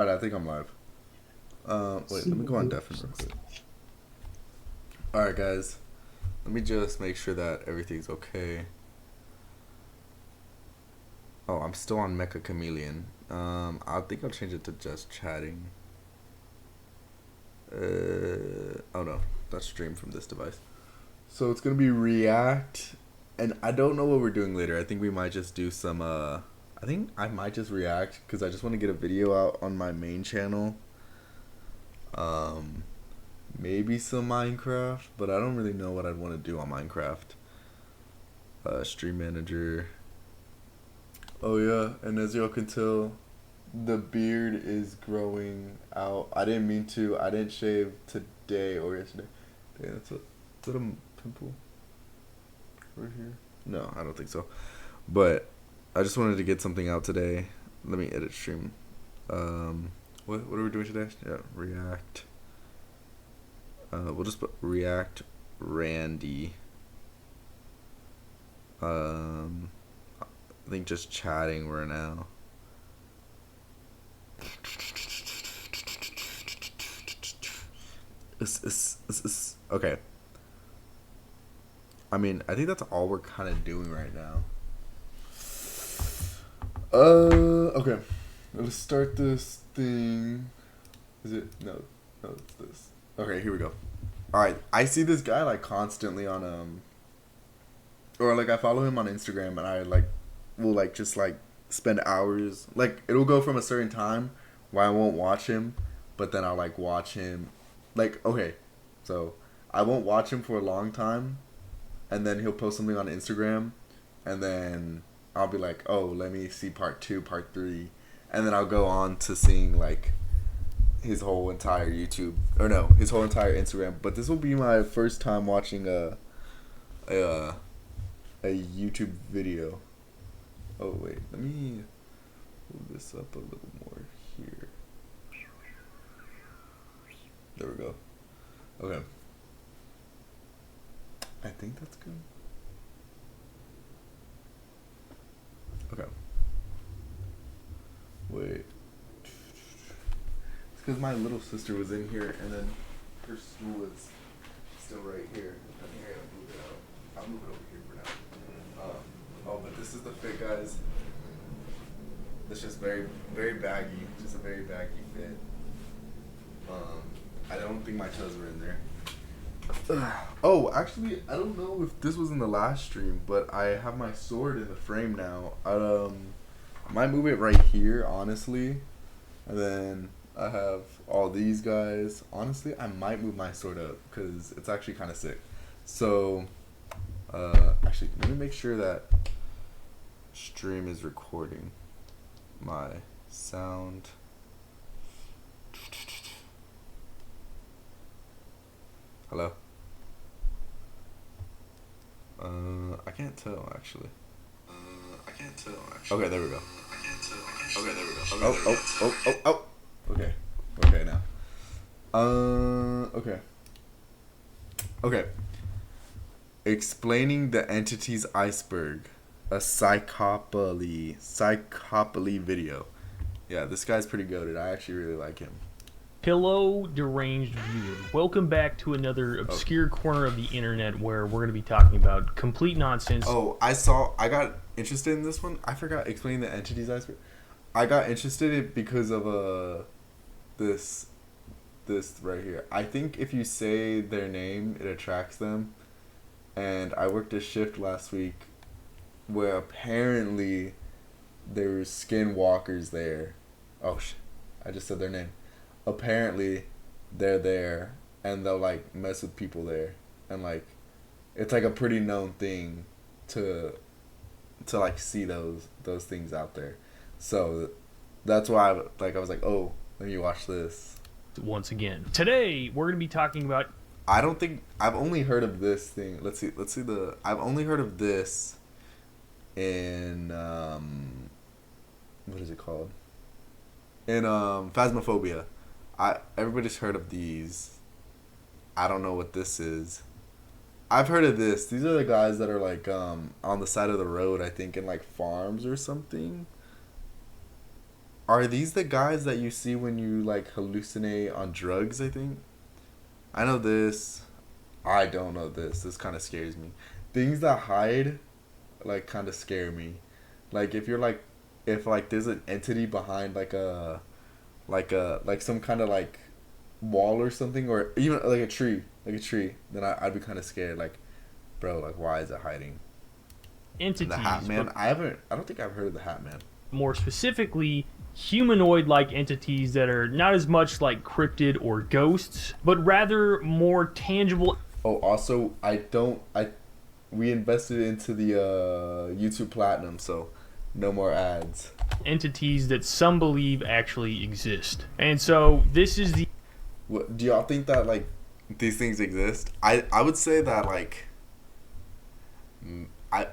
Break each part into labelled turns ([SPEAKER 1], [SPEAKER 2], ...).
[SPEAKER 1] Alright, I think I'm live. Wait, let me go on deafen real quick. Alright, guys. Let me just make sure that everything's okay. Oh, I'm still on Mecha Chameleon. I think I'll change it to just chatting. Oh no, that's stream from this device. So it's gonna be React, and I don't know what we're doing later. I think we might just do some. I think I might just react because I just want to get a video out on my main channel. Um, Maybe some Minecraft, but I don't really know what I'd want to do on Minecraft. Stream manager. Oh yeah, and as y'all can tell, the beard is growing out. I didn't mean to. I didn't shave today or yesterday. Damn, is that a pimple right here? No, I don't think so. But I just wanted to get something out today. Let me edit stream. What are we doing today? Yeah, React. We'll just put React Randy. I think just chatting right now. Okay. I mean, I think that's all we're kind of doing right now. Okay. Let's start this thing. Is it? No. No, it's this. Okay, here we go. Alright, I see this guy, like, constantly on, or, like, I follow him on Instagram, and I, like, will, like, just, like, spend hours. Like, it'll go from a certain time where I won't watch him, but then I'll, like, watch him. Like, okay, so I won't watch him for a long time, and then he'll post something on Instagram, and then I'll be like, oh, let me see part two, part three, and then I'll go on to seeing like his whole entire YouTube or no, his whole entire Instagram. But this will be my first time watching a a YouTube video. Oh wait, let me move this up a little more here. There we go. Okay. I think that's good. Okay. Wait. It's because my little sister was in here, and then her stool is still right here. I think I gotta move it out. I'll move it over here for now. Oh, but this is the fit, guys. It's just very, very baggy. Just a very baggy fit. I don't think my toes were in there. Oh, actually, I don't know if this was in the last stream, but I have my sword in the frame now. I might move it right here, honestly, and then I have all these guys. Honestly, I might move my sword up because it's actually kind of sick. So, actually, let me make sure that stream is recording my sound. Hello? I can't tell actually. Okay, there we go. Oh. Okay. Okay now. Okay. Okay. Explaining the entity's iceberg. A psychopoly video. Yeah, this guy's pretty goated. I actually really like him.
[SPEAKER 2] Hello, deranged viewer. Welcome back to another obscure corner of the internet where we're going to be talking about complete nonsense.
[SPEAKER 1] Oh, I got interested in this one. I forgot explaining the entities iceberg. I got interested in because of this right here. I think if you say their name, it attracts them. And I worked a shift last week where apparently there's skinwalkers there. Oh shit. I just said their name. Apparently they're there and they'll like mess with people there, and like it's like a pretty known thing to like see those things out there. So that's why I was like, oh, let me watch this.
[SPEAKER 2] Once again, today we're going to be talking about.
[SPEAKER 1] I don't think I've only heard of this thing. Let's see the. I've only heard of this in what is it called? In Phasmophobia. Everybody's heard of these. I don't know what this is. I've heard of this. These are the guys that are like on the side of the road, I think, in like farms or something. Are these the guys that you see when you like hallucinate on drugs? I think. I know this. I don't know this. This kind of scares me. Things that hide, like, kind of scare me. Like if you're like, if like there's an entity behind like some kind of like wall or something, or even like a tree, then I'd be kind of scared. Like, bro, like why is it hiding?
[SPEAKER 2] Entities.
[SPEAKER 1] And the Hat Man. I don't think I've heard of the Hat Man.
[SPEAKER 2] More specifically, humanoid-like entities that are not as much like cryptid or ghosts, but rather more tangible.
[SPEAKER 1] Oh, also, we invested into the YouTube Platinum, so no more ads.
[SPEAKER 2] Entities that some believe actually exist. And so this is the...
[SPEAKER 1] What, do y'all think that like these things exist? I would say that like I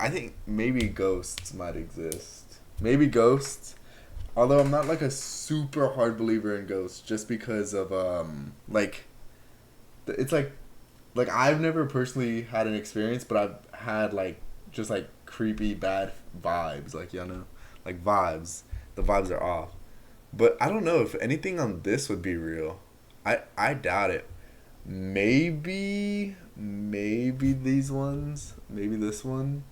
[SPEAKER 1] think maybe ghosts might exist. Maybe ghosts. Although I'm not like a super hard believer in ghosts, just because of like it's like I've never personally had an experience, but I've had like just like creepy bad vibes, like, you know, like vibes. The vibes are off. But I don't know if anything on this would be real. I doubt it. Maybe these ones. Maybe this one.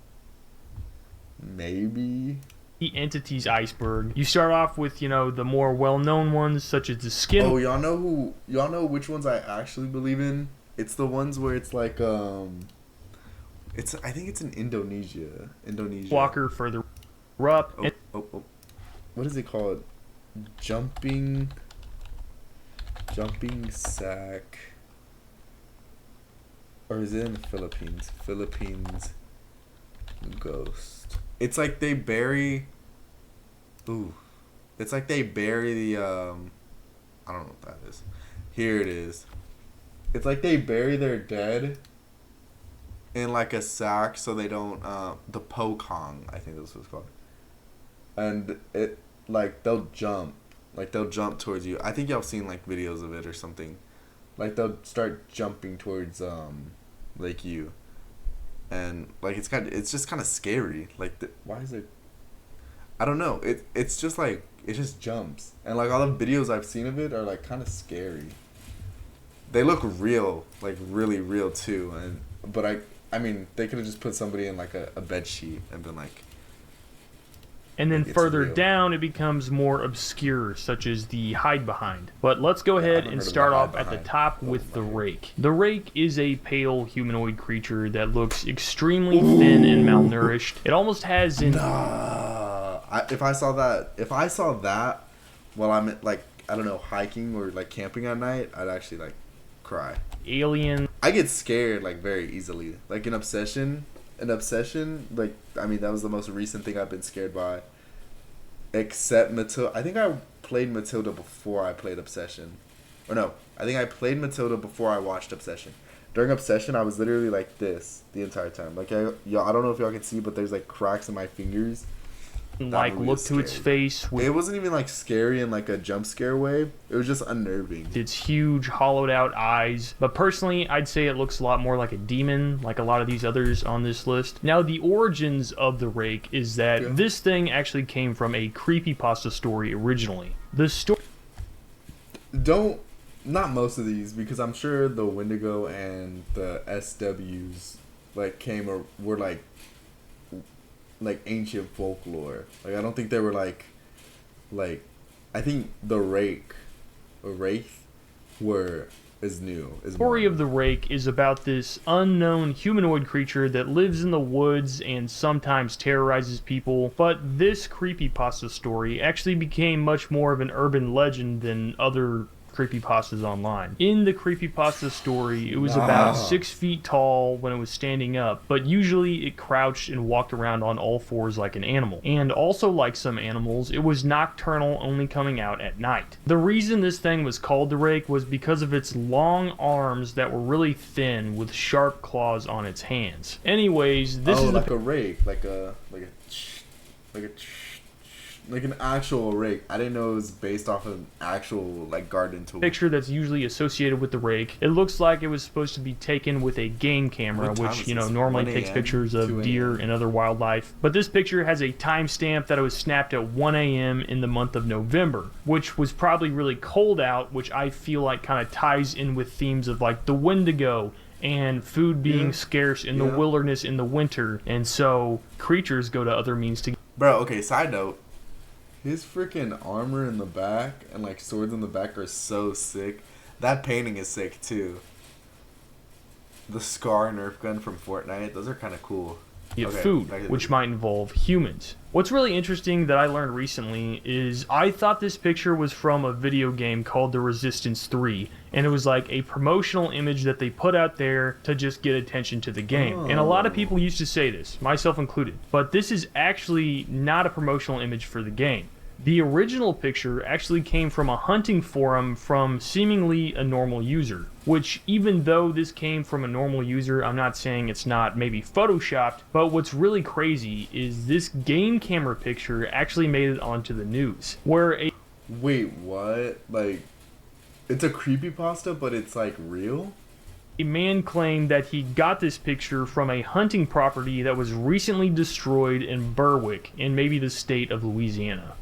[SPEAKER 1] Maybe.
[SPEAKER 2] The entities iceberg. You start off with, you know, the more well-known ones, such as the skin.
[SPEAKER 1] Oh, y'all know which ones I actually believe in? It's the ones where it's like I think it's in Indonesia.
[SPEAKER 2] Walker further up.
[SPEAKER 1] Oh. What is it called? Jumping sack. Or is it in the Philippines? Philippines ghost. It's like they bury... Ooh. It's like they bury the... I don't know what that is. Here it is. It's like they bury their dead in like a sack so they don't... the Pokong, I think that's what it's called. And it... Like, they'll jump. Like, they'll jump towards you. I think y'all have seen, like, videos of it or something. Like, they'll start jumping towards, like, you. And, like, it's just kind of scary. Like, why is it... I don't know. It's just, like, it just jumps. And, like, all the videos I've seen of it are, like, kind of scary. They look real. Like, really real, too. But I mean, they could have just put somebody in, like, a bed sheet and been, like...
[SPEAKER 2] And then
[SPEAKER 1] It's
[SPEAKER 2] further
[SPEAKER 1] real.
[SPEAKER 2] down, it becomes more obscure, such as the hide behind. But let's go ahead and start off at the top with the rake. The rake is a pale humanoid creature that looks extremely thin and malnourished. It almost has an...
[SPEAKER 1] If I saw that while I'm like, I don't know, hiking or like camping at night, I'd actually like cry.
[SPEAKER 2] alien.
[SPEAKER 1] I get scared like very easily. Like an obsession, like, I mean, that was the most recent thing I've been scared by. Except Matilda. I think I played Matilda before I played Obsession. Or no, I think I played Matilda before I watched Obsession. During Obsession, I was literally like this the entire time. Like, I don't know if y'all can see, but there's like cracks in my fingers.
[SPEAKER 2] Like, look to its face with
[SPEAKER 1] It wasn't even like scary in like a jump scare way. It was just unnerving.
[SPEAKER 2] its huge hollowed out eyes. But personally, I'd say it looks a lot more like a demon, like a lot of these others on this list. Now, the origins of the rake is that this thing actually came from a creepypasta story originally. The story...
[SPEAKER 1] Not most of these, because I'm sure the Wendigo and the SWs like were like ancient folklore. Like, I don't think they were like I think the Wraith is new.
[SPEAKER 2] The story of the rake is about this unknown humanoid creature that lives in the woods and sometimes terrorizes people. But this creepypasta story actually became much more of an urban legend than other creepypastas online. In the creepypasta story, it was about 6 feet tall when it was standing up, but usually it crouched and walked around on all fours like an animal. And also, like some animals, it was nocturnal, only coming out at night. The reason this thing was called the rake was because of its long arms that were really thin with sharp claws on its hands. Anyways, this is
[SPEAKER 1] like a rake, like a Like an actual rake. I didn't know it was based off of an actual like garden tool.
[SPEAKER 2] Picture that's usually associated with the rake. It looks like it was supposed to be taken with a game camera,
[SPEAKER 1] What time
[SPEAKER 2] which
[SPEAKER 1] is this?
[SPEAKER 2] normally
[SPEAKER 1] 1
[SPEAKER 2] takes
[SPEAKER 1] a.m.,
[SPEAKER 2] pictures
[SPEAKER 1] 2
[SPEAKER 2] of
[SPEAKER 1] a.m.?
[SPEAKER 2] deer and other wildlife. But this picture has a timestamp that it was snapped at 1 a.m. in the month of November, which was probably really cold out, which I feel like kind of ties in with themes of like the Wendigo and food being scarce in the wilderness in the winter, and so creatures go to other means to.
[SPEAKER 1] Bro, okay, side note. His freaking armor in the back and like swords in the back are so sick. That painting is sick too. The Scar Nerf gun from Fortnite, those are kind of cool.
[SPEAKER 2] Get
[SPEAKER 1] Okay,
[SPEAKER 2] food,
[SPEAKER 1] back to the
[SPEAKER 2] which
[SPEAKER 1] video.
[SPEAKER 2] might involve humans. What's really interesting that I learned recently is I thought this picture was from a video game called The Resistance 3, and it was like a promotional image that they put out there to just get attention to the game. And a lot of people used to say this, myself included, but this is actually not a promotional image for the game. The original picture actually came from a hunting forum from seemingly a normal user, which even though this came from a normal user, I'm not saying it's not maybe photoshopped, but what's really crazy is this game camera picture actually made it onto the news, where a
[SPEAKER 1] Wait, what? Like, it's a creepypasta, but it's like real?
[SPEAKER 2] man claimed that he got this picture from a hunting property that was recently destroyed in Berwick, in maybe the state of Louisiana.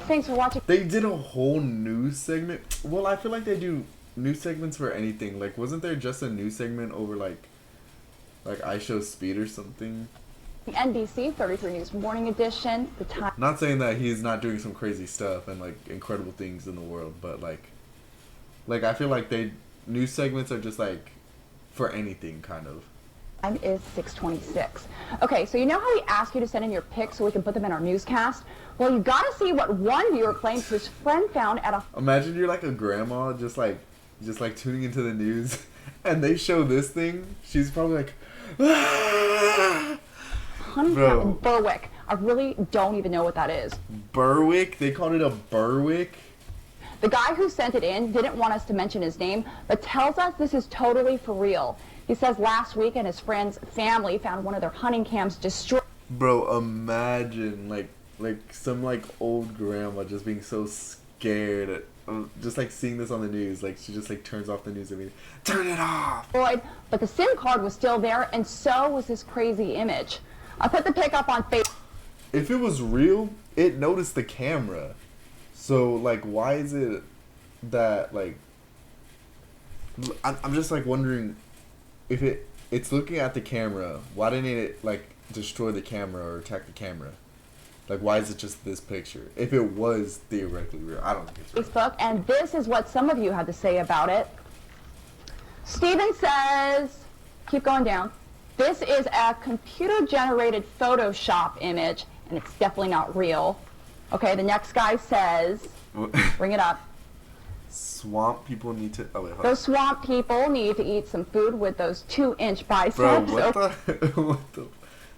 [SPEAKER 3] Thanks for watching.
[SPEAKER 1] They did a whole news segment. Well, I feel like they do news segments for anything. Like, wasn't there just a news segment over like I Show Speed or something?
[SPEAKER 3] NBC 33 News Morning Edition. The time.
[SPEAKER 1] Not saying that he's not doing some crazy stuff and like incredible things in the world, but like I feel like news segments are just like for anything kind of.
[SPEAKER 3] Time is 6:26. Okay, so you know how we ask you to send in your pics so we can put them in our newscast? Well, you gotta see what one viewer claims his friend found at a
[SPEAKER 1] Imagine you're like a grandma just like tuning into the news and they show this thing. She's probably like
[SPEAKER 3] hunting
[SPEAKER 1] Bro.
[SPEAKER 3] camp in Berwick. I really don't even know what that is.
[SPEAKER 1] Berwick? They called it a Berwick?
[SPEAKER 3] The guy who sent it in didn't want us to mention his name, but tells us this is totally for real. He says last week and his friend's family found one of their hunting cams destroyed.
[SPEAKER 1] Bro, imagine like some like old grandma just being so scared at, just like seeing this on the news. Like she just like turns off the news. I mean, turn it off.
[SPEAKER 3] But the SIM card was still there, and so was this crazy image. I put the pic up on Facebook.
[SPEAKER 1] If it was real, it noticed the camera. So like, why is it that like? I'm just like wondering if it's looking at the camera. Why didn't it like destroy the camera or attack the camera? Like, why is it just this picture? If it was theoretically real, I don't think it's real.
[SPEAKER 3] Facebook, and this is what some of you had to say about it. Steven says, keep going down, this is a computer-generated Photoshop image, and it's definitely not real. Okay, the next guy says, bring it up.
[SPEAKER 1] Swamp people need to. Oh wait, hold on.
[SPEAKER 3] Those swamp people need to eat some food with those 2-inch biceps.
[SPEAKER 1] Bro, what the? What the?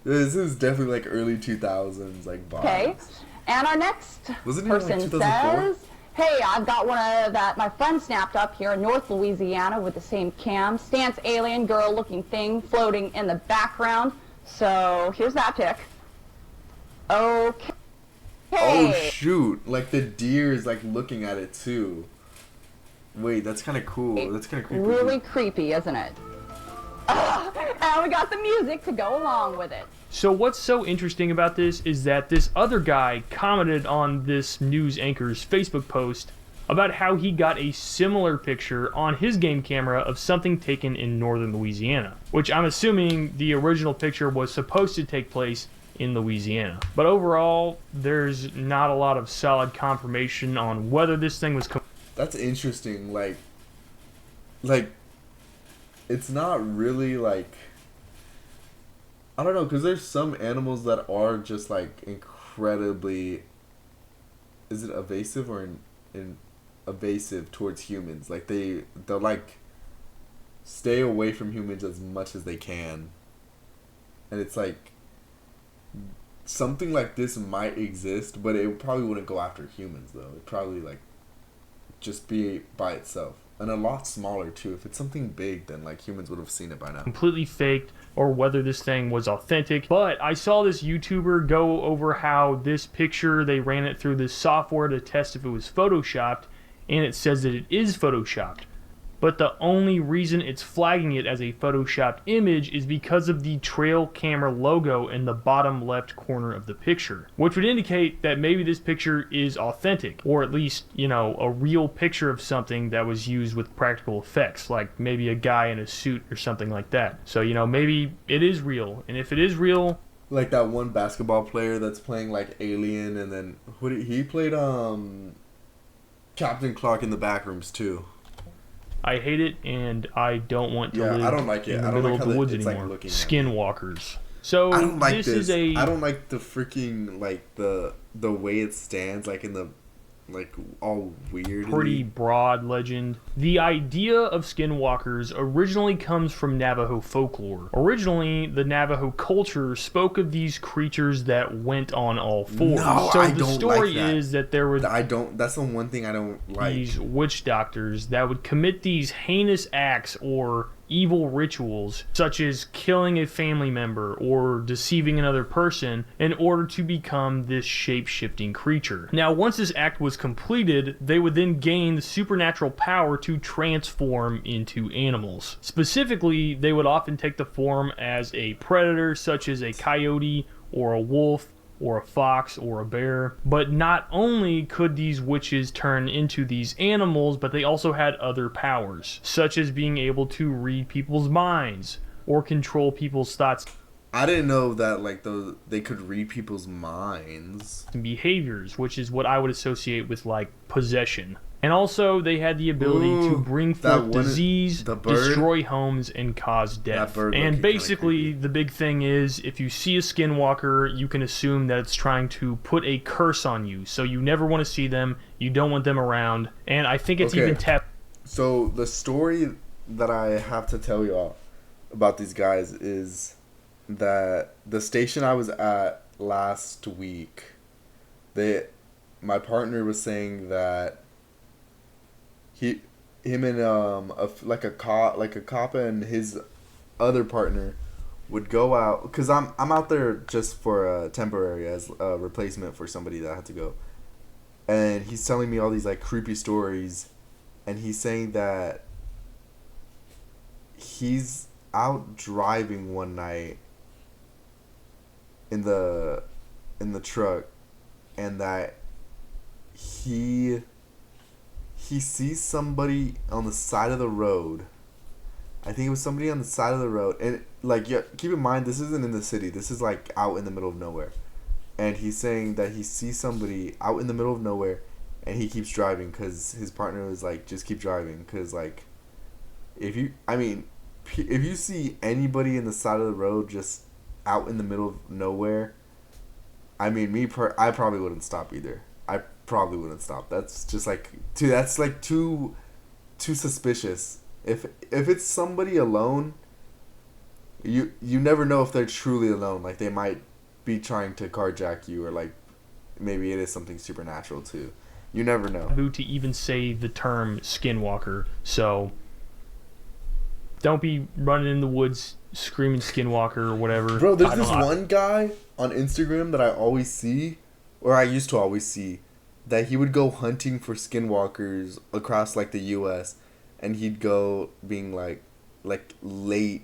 [SPEAKER 1] This is definitely like early 2000s, like vibes.
[SPEAKER 3] Okay, and our next
[SPEAKER 1] Wasn't it like
[SPEAKER 3] person
[SPEAKER 1] 2004?
[SPEAKER 3] says, hey, I've got one of that my friend snapped up here in North Louisiana with the same cam. Stance alien girl looking thing floating in the background. So here's that pic. Okay.
[SPEAKER 1] Oh shoot! Like the deer is like looking at it too. Wait, that's kind of cool. That's kind of creepy.
[SPEAKER 3] Really creepy, isn't it? And we got the music to go along with it.
[SPEAKER 2] So what's so interesting about this is that this other guy commented on this news anchor's Facebook post about how he got a similar picture on his game camera of something taken in northern Louisiana, which I'm assuming the original picture was supposed to take place in Louisiana. But overall, there's not a lot of solid confirmation on whether this thing was
[SPEAKER 1] That's interesting. Like, it's not really like. I don't know, because there's some animals that are just like incredibly. Is it evasive or evasive towards humans? Like they'll like stay away from humans as much as they can. And it's like something like this might exist, but it probably wouldn't go after humans though. It'd probably like just be by itself. And a lot smaller too. If it's something big, then like humans would have seen it by now.
[SPEAKER 2] completely faked or whether this thing was authentic. But I saw this YouTuber go over how this picture, they ran it through this software to test if it was photoshopped, and it says that it is photoshopped. But the only reason it's flagging it as a photoshopped image is because of the trail camera logo in the bottom left corner of the picture, which would indicate that maybe this picture is authentic, or at least, you know, a real picture of something that was used with practical effects, like maybe a guy in a suit or something like that. So, you know, maybe it is real, and if it is real,
[SPEAKER 1] Like that one basketball player that's playing like Alien, and then he played Captain Clark in the Backrooms too.
[SPEAKER 2] I hate it, and I don't want to
[SPEAKER 1] Yeah,
[SPEAKER 2] live
[SPEAKER 1] I don't like it.
[SPEAKER 2] in the
[SPEAKER 1] I don't
[SPEAKER 2] middle
[SPEAKER 1] like
[SPEAKER 2] of
[SPEAKER 1] how
[SPEAKER 2] the woods
[SPEAKER 1] it's, like,
[SPEAKER 2] anymore.
[SPEAKER 1] looking at me.
[SPEAKER 2] Skinwalkers. So
[SPEAKER 1] I don't like
[SPEAKER 2] this
[SPEAKER 1] this.
[SPEAKER 2] is a
[SPEAKER 1] I don't like the freaking like the way it stands, like in the like all weird.
[SPEAKER 2] pretty broad legend. The idea of skinwalkers originally comes from Navajo folklore. Originally, the Navajo culture spoke of these creatures that went on all fours.
[SPEAKER 1] No,
[SPEAKER 2] so
[SPEAKER 1] I
[SPEAKER 2] the
[SPEAKER 1] don't
[SPEAKER 2] story
[SPEAKER 1] like that.
[SPEAKER 2] is that there were
[SPEAKER 1] I don't. That's the one thing I don't like.
[SPEAKER 2] these witch doctors that would commit these heinous acts or evil rituals, such as killing a family member or deceiving another person in order to become this shape-shifting creature. Now, once this act was completed, they would then gain the supernatural power to transform into animals. Specifically, they would often take the form as a predator, such as a coyote or a wolf, or a fox, or a bear. But not only could these witches turn into these animals, but they also had other powers, such as being able to read people's minds, or control people's thoughts
[SPEAKER 1] I didn't know that like they could read people's minds.
[SPEAKER 2] and behaviors, which is what I would associate with, like, possession. And also, they had the ability to
[SPEAKER 1] Ooh,
[SPEAKER 2] bring
[SPEAKER 1] that
[SPEAKER 2] forth
[SPEAKER 1] one-
[SPEAKER 2] disease,
[SPEAKER 1] the bird?
[SPEAKER 2] destroy homes, and cause death.
[SPEAKER 1] bird
[SPEAKER 2] And
[SPEAKER 1] looked kinda
[SPEAKER 2] basically,
[SPEAKER 1] creepy.
[SPEAKER 2] the big thing is, if you see a skinwalker, you can assume that it's trying to put a curse on you. So you never want to see them, you don't want them around, and I think it's
[SPEAKER 1] Okay.
[SPEAKER 2] even tapped
[SPEAKER 1] So the story that I have to tell y'all about these guys is that the station I was at last week, my partner was saying that him and a cop and his other partner would go out, because I'm out there just for a temporary as a replacement for somebody that had to go, and he's telling me all these like creepy stories, and he's saying that he's out driving one night in the truck, and that he sees somebody on the side of the road. I think it was somebody on the side of the road, and like, yeah, keep in mind this isn't in the city. This is like out in the middle of nowhere. And he's saying that he sees somebody out in the middle of nowhere, and he keeps driving because his partner was like, just keep driving, because like, if you see anybody in the side of the road just out in the middle of nowhere, I mean, I probably wouldn't stop either. I probably wouldn't stop. That's just like too suspicious. If it's somebody alone, you never know if they're truly alone. Like, they might be trying to carjack you, or like maybe it is something supernatural too. You never know.
[SPEAKER 2] taboo to even say the term skinwalker. So don't be running in the woods screaming skinwalker or whatever.
[SPEAKER 1] Bro, there's
[SPEAKER 2] I
[SPEAKER 1] this
[SPEAKER 2] don't-
[SPEAKER 1] one guy on Instagram that I always see, or I used to always see, that he would go hunting for skinwalkers across like the U.S. and he'd go being like late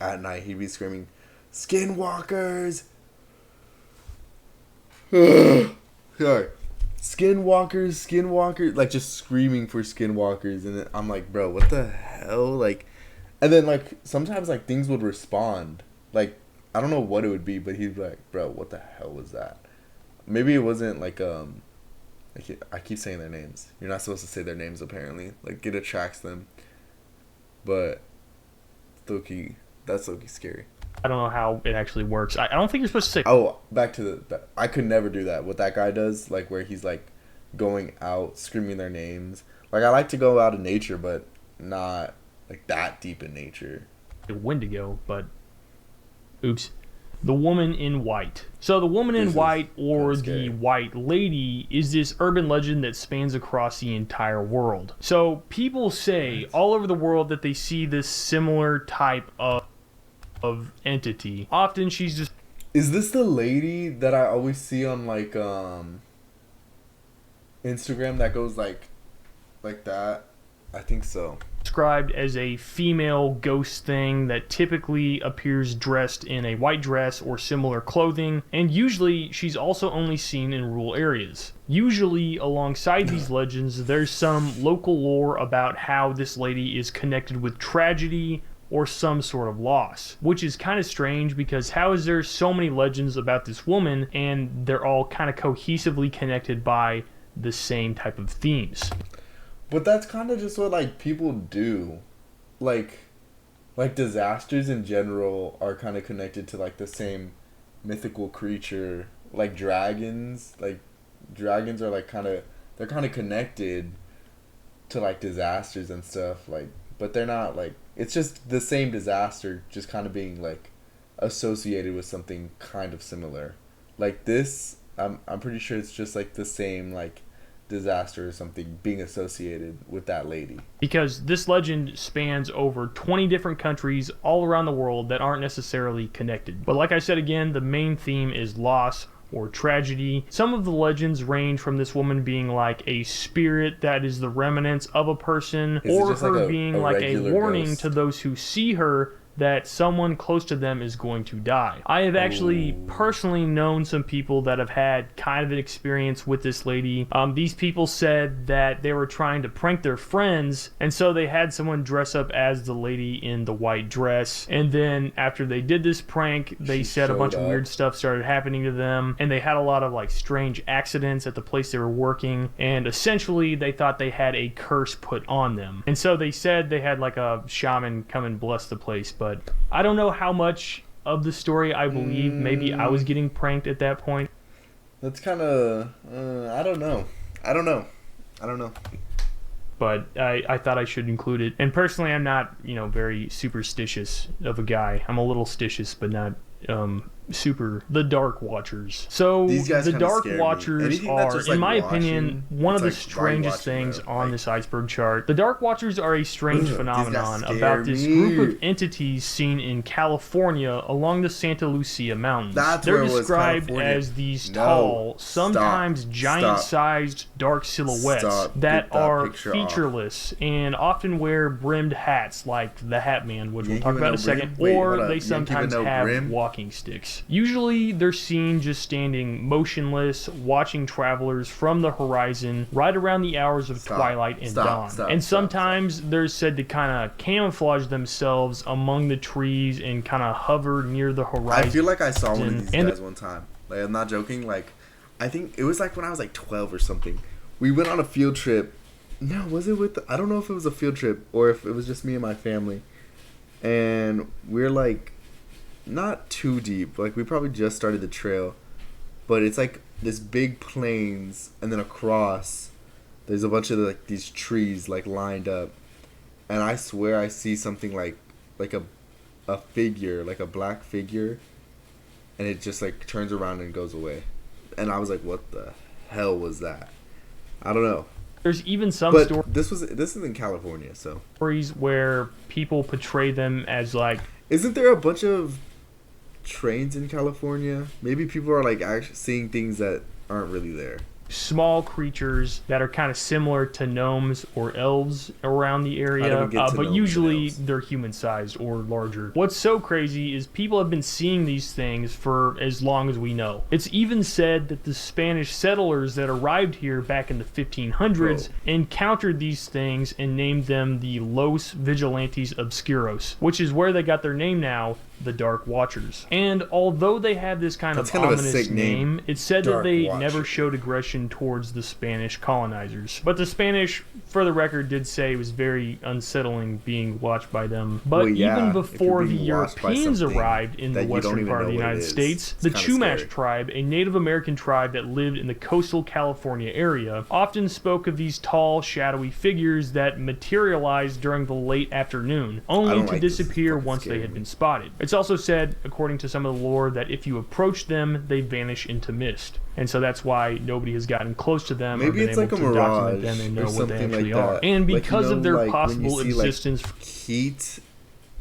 [SPEAKER 1] at night, he'd be screaming, "Skinwalkers!" Sorry. Skinwalkers, like just screaming for skinwalkers, and then I'm like, bro, what the hell? Like, and then like sometimes like things would respond, like I don't know what it would be, but he'd be like, bro, what the hell was that? Maybe it wasn't like I keep saying their names. You're not supposed to say their names apparently. Like, it attracts them. But that's Loki scary.
[SPEAKER 2] I don't know how it actually works. I don't think you're supposed to say.
[SPEAKER 1] Oh, back to the I could never do that. What that guy does, like where he's like going out screaming their names. Like, I like to go out in nature, but not like that deep in nature.
[SPEAKER 2] Wendigo, but oops. the woman in white. So the woman in white, or the white lady, is this urban legend that spans across the entire world. So people say all over the world that they see this similar type of entity. Often she's just...
[SPEAKER 1] Is this the lady that I always see on like Instagram that goes like that? I think so.
[SPEAKER 2] Described as a female ghost thing that typically appears dressed in a white dress or similar clothing, and usually she's also only seen in rural areas. Usually alongside these legends, there's some local lore about how this lady is connected with tragedy or some sort of loss, which is kind of strange because how is there so many legends about this woman and they're all kind of cohesively connected by the same type of themes?
[SPEAKER 1] But that's kind of just what like people do, like disasters in general are kind of connected to like the same mythical creature, like dragons. Like dragons are like they're kind of connected to like disasters and stuff. Like, but they're not like, it's just the same disaster, just kind of being like associated with something kind of similar. Like this, I'm pretty sure it's just like the same like disaster or something being associated with that lady.
[SPEAKER 2] Because this legend spans over 20 different countries all around the world that aren't necessarily connected. But like I said again, the main theme is loss or tragedy. Some of the legends range from this woman being like a spirit that is the remnants of a person, or her like being like a warning ghost to those who see her that someone close to them is going to die. I have actually personally known some people that have had kind of an experience with this lady. These people said that they were trying to prank their friends, and so they had someone dress up as the lady in the white dress, and then after they did this prank, they said a bunch of weird stuff started happening to them, and they had a lot of like strange accidents at the place they were working, and essentially they thought they had a curse put on them. And so they said they had like a shaman come and bless the place, but I don't know how much of the story I believe. Maybe I was getting pranked at that point.
[SPEAKER 1] That's kind of, I don't know.
[SPEAKER 2] But I thought I should include it. And personally, I'm not, very superstitious of a guy. I'm a little stitious, but not super. The Dark Watchers. So the Dark Watchers are, in my opinion, one of the strangest things on this iceberg chart. The Dark Watchers are a strange phenomenon about this group of entities seen in California along the Santa Lucia Mountains. They're described as these tall, sometimes giant-sized dark silhouettes that are featureless and often wear brimmed hats like the Hat Man, which we'll talk about in a second, or they sometimes have walking sticks. Usually they're seen just standing motionless, watching travelers from the horizon right around the hours of twilight and dawn. And sometimes they're said to kind of camouflage themselves among the trees and kind of hover near the horizon.
[SPEAKER 1] I feel like I saw one of these guys one time. Like, I'm not joking. Like, I think it was like when I was like 12 or something. We went on a field trip. No, was it with... I don't know if it was a field trip or if it was just me and my family. And we're like... not too deep, like we probably just started the trail, but it's like this big plains, and then across there's a bunch of like these trees like lined up, and I swear I see something like a figure, like a black figure, and it just like turns around and goes away, and I was like, what the hell was that? I don't know.
[SPEAKER 2] There's even some
[SPEAKER 1] stories. This is in California, so
[SPEAKER 2] stories where people portray them as like.
[SPEAKER 1] Isn't there a bunch of trains in California? Maybe people are like actually seeing things that aren't really there.
[SPEAKER 2] Small creatures that are kind of similar to gnomes or elves around the area, but usually they're human-sized or larger. What's so crazy is people have been seeing these things for as long as we know. It's even said that the Spanish settlers that arrived here back in the 1500s encountered these things and named them the Los Vigilantes Obscuros, which is where they got their name now, the Dark Watchers. And although they have this kind of ominous name, it's said that they never showed aggression towards the Spanish colonizers. But the Spanish, for the record, did say it was very unsettling being watched by them. But even before the Europeans arrived in the western part of the United States, the Chumash tribe, a Native American tribe that lived in the coastal California area, often spoke of these tall, shadowy figures that materialized during the late afternoon, only to disappear once they had been spotted. It's It's also said, according to some of the lore, that if you approach them, they vanish into mist. And so that's why nobody has gotten close to them
[SPEAKER 1] Maybe
[SPEAKER 2] or been
[SPEAKER 1] it's
[SPEAKER 2] able
[SPEAKER 1] like a
[SPEAKER 2] to document
[SPEAKER 1] mirage
[SPEAKER 2] them and know
[SPEAKER 1] or
[SPEAKER 2] what they
[SPEAKER 1] something
[SPEAKER 2] actually
[SPEAKER 1] like
[SPEAKER 2] are.
[SPEAKER 1] that.
[SPEAKER 2] And
[SPEAKER 1] Like,
[SPEAKER 2] because of their
[SPEAKER 1] like, when you
[SPEAKER 2] possible
[SPEAKER 1] see, like,
[SPEAKER 2] existence
[SPEAKER 1] heat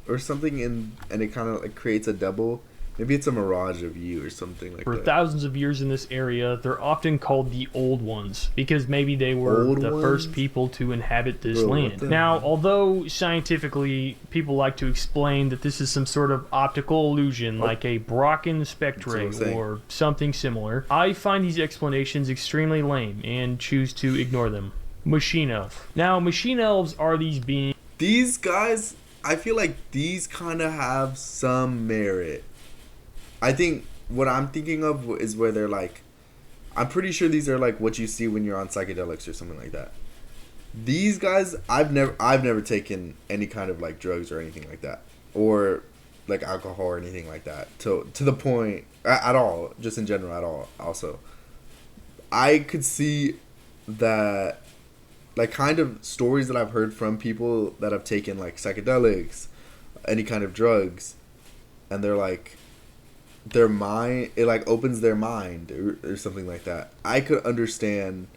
[SPEAKER 1] or something, and it kind of like creates a double. Maybe it's a mirage of you or something like
[SPEAKER 2] for
[SPEAKER 1] that.
[SPEAKER 2] thousands of years in this area, they're often called the Old Ones because maybe they were
[SPEAKER 1] Old
[SPEAKER 2] the
[SPEAKER 1] Ones?
[SPEAKER 2] first people to inhabit this
[SPEAKER 1] Bro, what
[SPEAKER 2] land.
[SPEAKER 1] the
[SPEAKER 2] Now,
[SPEAKER 1] hell?
[SPEAKER 2] although scientifically people like to explain that this is some sort of optical illusion like a Brocken spectre
[SPEAKER 1] That's what I'm saying.
[SPEAKER 2] or something similar, I find these explanations extremely lame and choose to ignore them. Machine Elf. Now, Machine Elves are these beings
[SPEAKER 1] These guys, I feel like these kind of have some merit. I think what I'm thinking of is where they're like, I'm pretty sure these are like what you see when you're on psychedelics or something like that. These guys, I've never taken any kind of like drugs or anything like that, or like alcohol or anything like that. To the point at all, just in general at all. Also, I could see that, like, kind of stories that I've heard from people that have taken like psychedelics, any kind of drugs, and they're like, their mind, it like opens their mind or something like that. I could understand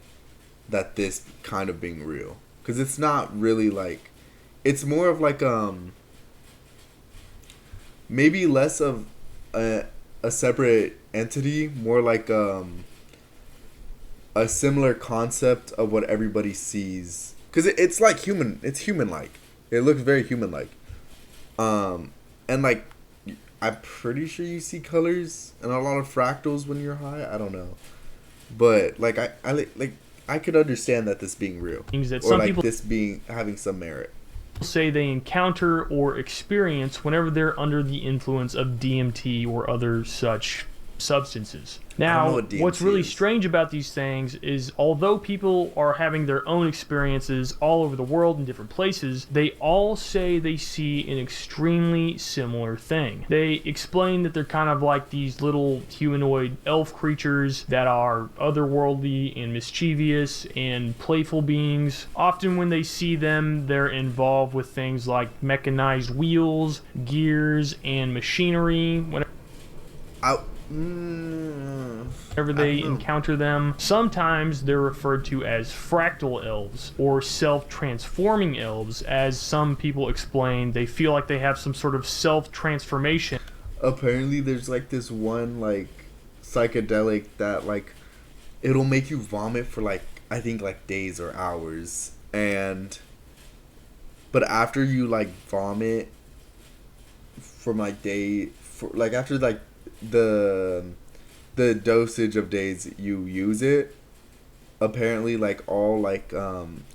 [SPEAKER 1] that this kind of being real, because it's not really like, it's more of like maybe less of a separate entity, more like a similar concept of what everybody sees, because it's like human, it's human like, it looks very human like, and like, I'm pretty sure you see colors and a lot of fractals when you're high. I don't know, but like I could understand that this being real,
[SPEAKER 2] that
[SPEAKER 1] or
[SPEAKER 2] some
[SPEAKER 1] like
[SPEAKER 2] people
[SPEAKER 1] this being having some merit.
[SPEAKER 2] say they encounter or experience whenever they're under the influence of DMT or other such substances.
[SPEAKER 1] I don't know
[SPEAKER 2] Now,
[SPEAKER 1] what DMT
[SPEAKER 2] what's really
[SPEAKER 1] is.
[SPEAKER 2] strange about these things is although people are having their own experiences all over the world in different places, they all say they see an extremely similar thing. They explain that they're kind of like these little humanoid elf creatures that are otherworldly and mischievous and playful beings. Often when they see them, they're involved with things like mechanized wheels, gears, and machinery. Whenever they encounter them, sometimes they're referred to as fractal elves or self-transforming elves, as some people explain they feel like they have some sort of self-transformation.
[SPEAKER 1] Apparently, there's like this one like psychedelic that like it'll make you vomit for like, I think like days or hours, but after you like vomit from like after like the dosage of days you use it, apparently like all like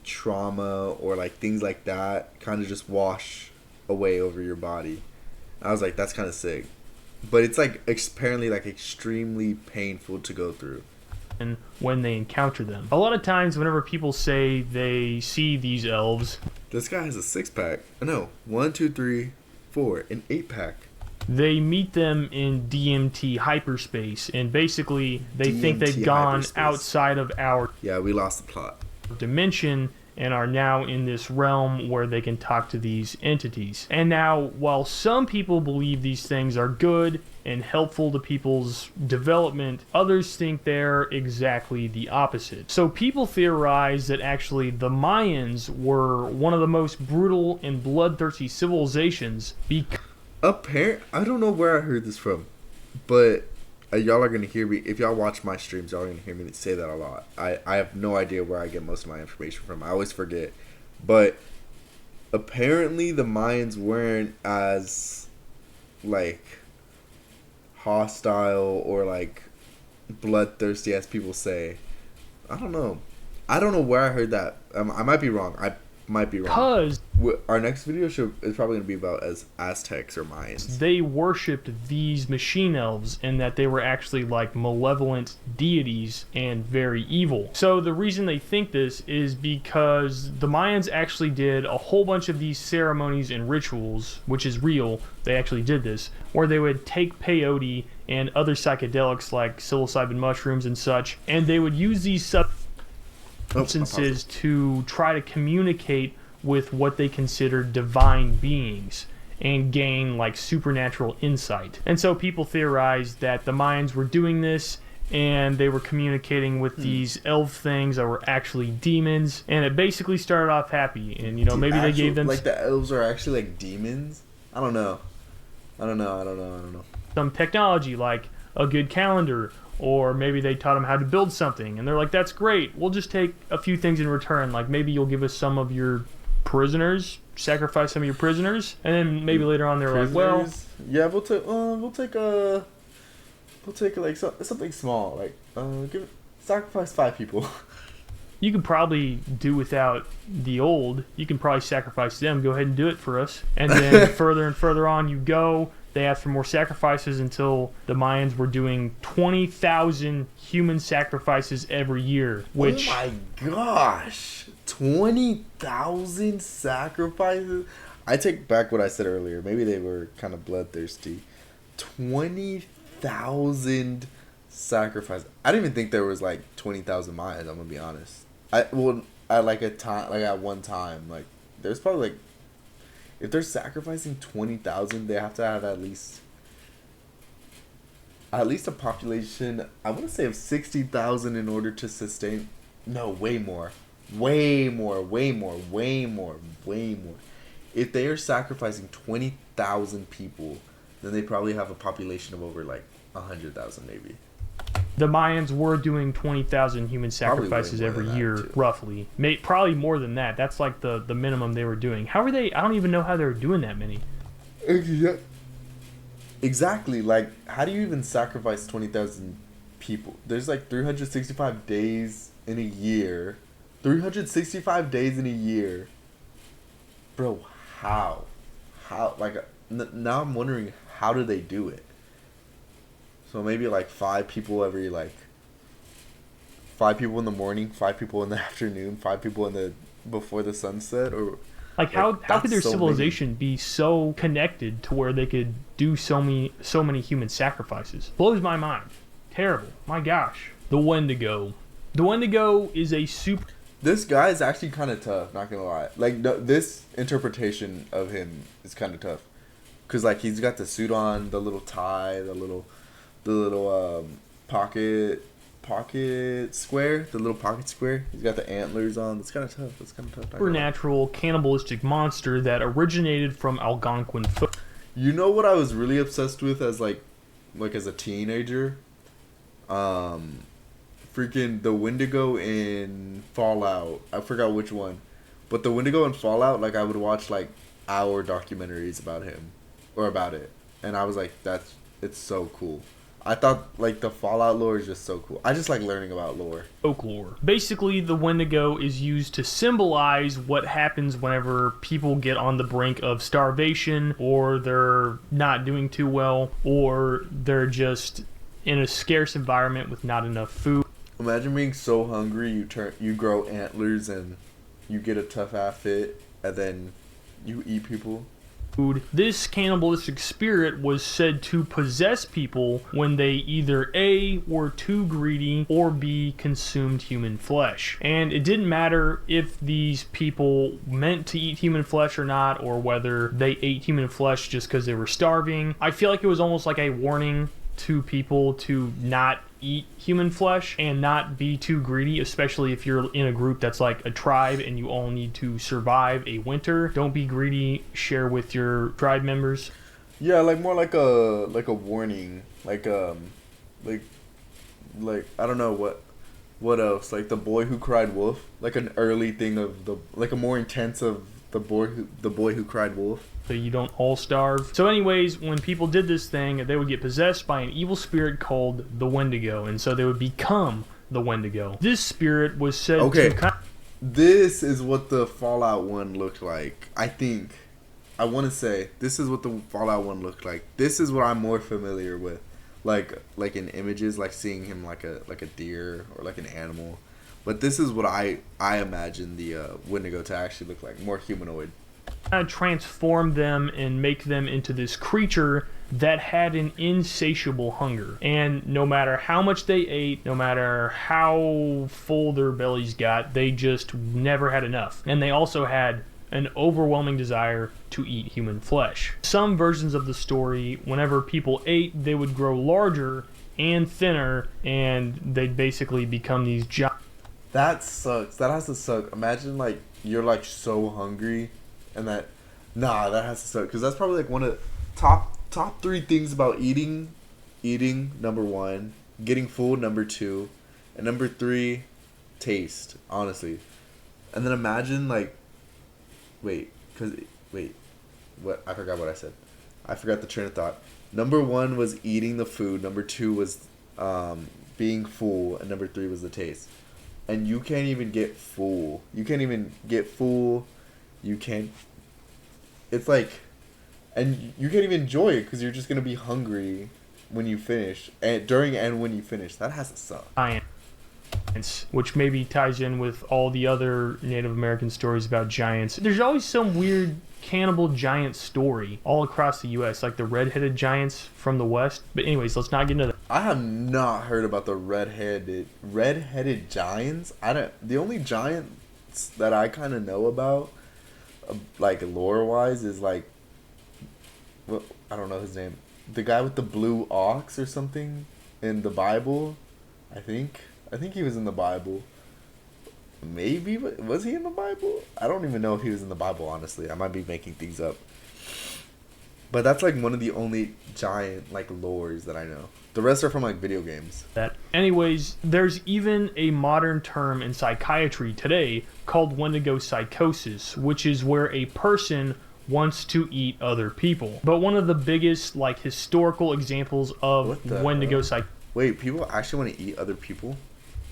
[SPEAKER 1] trauma or like things like that kind of just wash away over your body. I was like, that's kind of sick, but it's like apparently like extremely painful to go through.
[SPEAKER 2] And when they encounter them, a lot of times whenever people say they see these elves,
[SPEAKER 1] This guy has a 6-pack. No, 1, 2, 3, 4, an 8-pack.
[SPEAKER 2] they meet them in DMT hyperspace, and basically they think they've
[SPEAKER 1] DMT
[SPEAKER 2] gone
[SPEAKER 1] hyperspace.
[SPEAKER 2] outside of our
[SPEAKER 1] Yeah, we lost the plot.
[SPEAKER 2] dimension and are now in this realm where they can talk to these entities. And now, while some people believe these things are good and helpful to people's development, others think they're exactly the opposite. So people theorize that actually the Mayans were one of the most brutal and bloodthirsty civilizations because
[SPEAKER 1] I don't know where I heard this from, but y'all are gonna hear me. If y'all watch my streams, y'all are gonna hear me say that a lot. I have no idea where I get most of my information from. I always forget. But apparently the Mayans weren't as like hostile or like bloodthirsty as people say. I don't know. I don't know where I heard that. I might be wrong. I might be wrong. Our next video is probably going to be about Aztecs or Mayans.
[SPEAKER 2] they worshipped these machine elves and that they were actually like malevolent deities and very evil. So the reason they think this is because the Mayans actually did a whole bunch of these ceremonies and rituals, which is real. They actually did this, where they would take peyote and other psychedelics like psilocybin mushrooms and such, and they would use these substances to try to communicate with what they consider divine beings. and gain like supernatural insight. And so people theorized that the Mayans were doing this and they were communicating with these elf things that were actually demons, and it basically started off happy. And maybe they gave them
[SPEAKER 1] like the elves are actually like demons. I don't know.
[SPEAKER 2] some technology like a good calendar, or maybe they taught them how to build something, and they're like, that's great, we'll just take a few things in return, like maybe you'll give us some of your prisoners, sacrifice some of your prisoners. And then maybe later on they're like, well,
[SPEAKER 1] yeah, we'll take like something small, like sacrifice 5 people.
[SPEAKER 2] You could probably do without the old. You can probably sacrifice them. Go ahead and do it for us. And then further and further on you go. They asked for more sacrifices until the Mayans were doing 20,000 human sacrifices every year. Which,
[SPEAKER 1] oh my gosh, 20,000 sacrifices? I take back what I said earlier. Maybe they were kind of bloodthirsty. 20,000 sacrifices. I didn't even think there was like 20,000 Mayans. I'm gonna be honest. At one time, like there's probably like, if they're sacrificing 20,000, they have to have at least a population, I want to say, of 60,000 in order to sustain. No, way more. If they are sacrificing 20,000 people, then they probably have a population of over like 100,000 maybe.
[SPEAKER 2] The Mayans were doing 20,000 human sacrifices every year, roughly. Probably more than that. That's like the minimum they were doing. How are they? I don't even know how they were doing that many.
[SPEAKER 1] Yeah. Exactly. Like, how do you even sacrifice 20,000 people? There's like 365 days in a year. 365 days in a year. Bro, how? Like, now I'm wondering, how do they do it? So maybe like 5 people every, like 5 people in the morning, 5 people in the afternoon, 5 people before the sunset, or
[SPEAKER 2] like how could their civilization be so connected to where they could do so many human sacrifices? Blows my mind. Terrible. My gosh. The Wendigo. The Wendigo is a super.
[SPEAKER 1] This guy is actually kind of tough. Not gonna lie. Like this interpretation of him is kind of tough, cause like he's got the suit on, the little tie, the little pocket square, the little pocket square. He's got the antlers on. It's kind of tough.
[SPEAKER 2] Supernatural cannibalistic monster that originated from Algonquin folk.
[SPEAKER 1] You know what I was really obsessed with as like as a teenager? Freaking the Wendigo in Fallout. I forgot which one, but the Wendigo in Fallout. Like I would watch like hour documentaries about him or about it, and I was like, it's so cool. I thought like the Fallout lore is just so cool. I just like learning about lore.
[SPEAKER 2] Folklore. Basically, the Wendigo is used to symbolize what happens whenever people get on the brink of starvation, or they're not doing too well, or they're just in a scarce environment with not enough food.
[SPEAKER 1] Imagine being so hungry you grow antlers and you get a tough outfit and then you eat people.
[SPEAKER 2] This cannibalistic spirit was said to possess people when they either A, were too greedy, or B, consumed human flesh. And it didn't matter if these people meant to eat human flesh or not, or whether they ate human flesh just because they were starving. I feel like it was almost like a warning to people to not eat human flesh and not be too greedy, especially if you're in a group that's like a tribe and you all need to survive a winter. Don't be greedy. Share with your tribe members.
[SPEAKER 1] Yeah, like more like a warning, like I don't know what else, like the boy who cried wolf, like an early thing of a more intense of the boy who cried wolf.
[SPEAKER 2] So you don't all starve. So anyways, when people did this thing, they would get possessed by an evil spirit called the Wendigo, and so they would become the Wendigo. This spirit was said to...
[SPEAKER 1] This is what the Fallout one looked like. I want to say this is what the Fallout one looked like. This is what I'm more familiar with, like in images, like seeing him like a deer or like an animal. But this is what I imagine the Wendigo to actually look like, more humanoid.
[SPEAKER 2] Transform them and make them into this creature that had an insatiable hunger. And no matter how much they ate, no matter how full their bellies got, they just never had enough. And they also had an overwhelming desire to eat human flesh. Some versions of the story, whenever people ate, they would grow larger and thinner, and they'd basically become these giant.
[SPEAKER 1] That sucks. That has to suck. Imagine like you're like so hungry, and that that has to suck because that's probably like one of the top three things about eating. Eating number one, getting full number two, and number three, taste. Honestly, and then imagine like, wait, what? I forgot what I said. I forgot the train of thought. Number one was eating the food. Number two was being full, and number three was the taste. And you can't even get full. You can't even get full. You can't. It's like, and you can't even enjoy it because you're just gonna be hungry when you finish, and during and when you finish. That has to suck.
[SPEAKER 2] Giants, which maybe ties in with all the other Native American stories about giants. There's always some weird cannibal giant story all across the U.S., like the red-headed giants from the West. But anyways, let's not get into that.
[SPEAKER 1] I have not heard about the redheaded giants. The only giants that I kind of know about, like lore-wise, is like, well, I don't know his name. The guy with the blue ox or something in the Bible, I think he was in the Bible. Maybe, was he in the Bible? I don't even know if he was in the Bible, honestly. I might be making things up. But that's like one of the only giant like lores that I know. The rest are from like video games.
[SPEAKER 2] Anyways, there's even a modern term in psychiatry today called Wendigo psychosis, which is where a person wants to eat other people. But one of the biggest like historical examples of Wendigo psychosis.
[SPEAKER 1] Wait, people actually want to eat other people?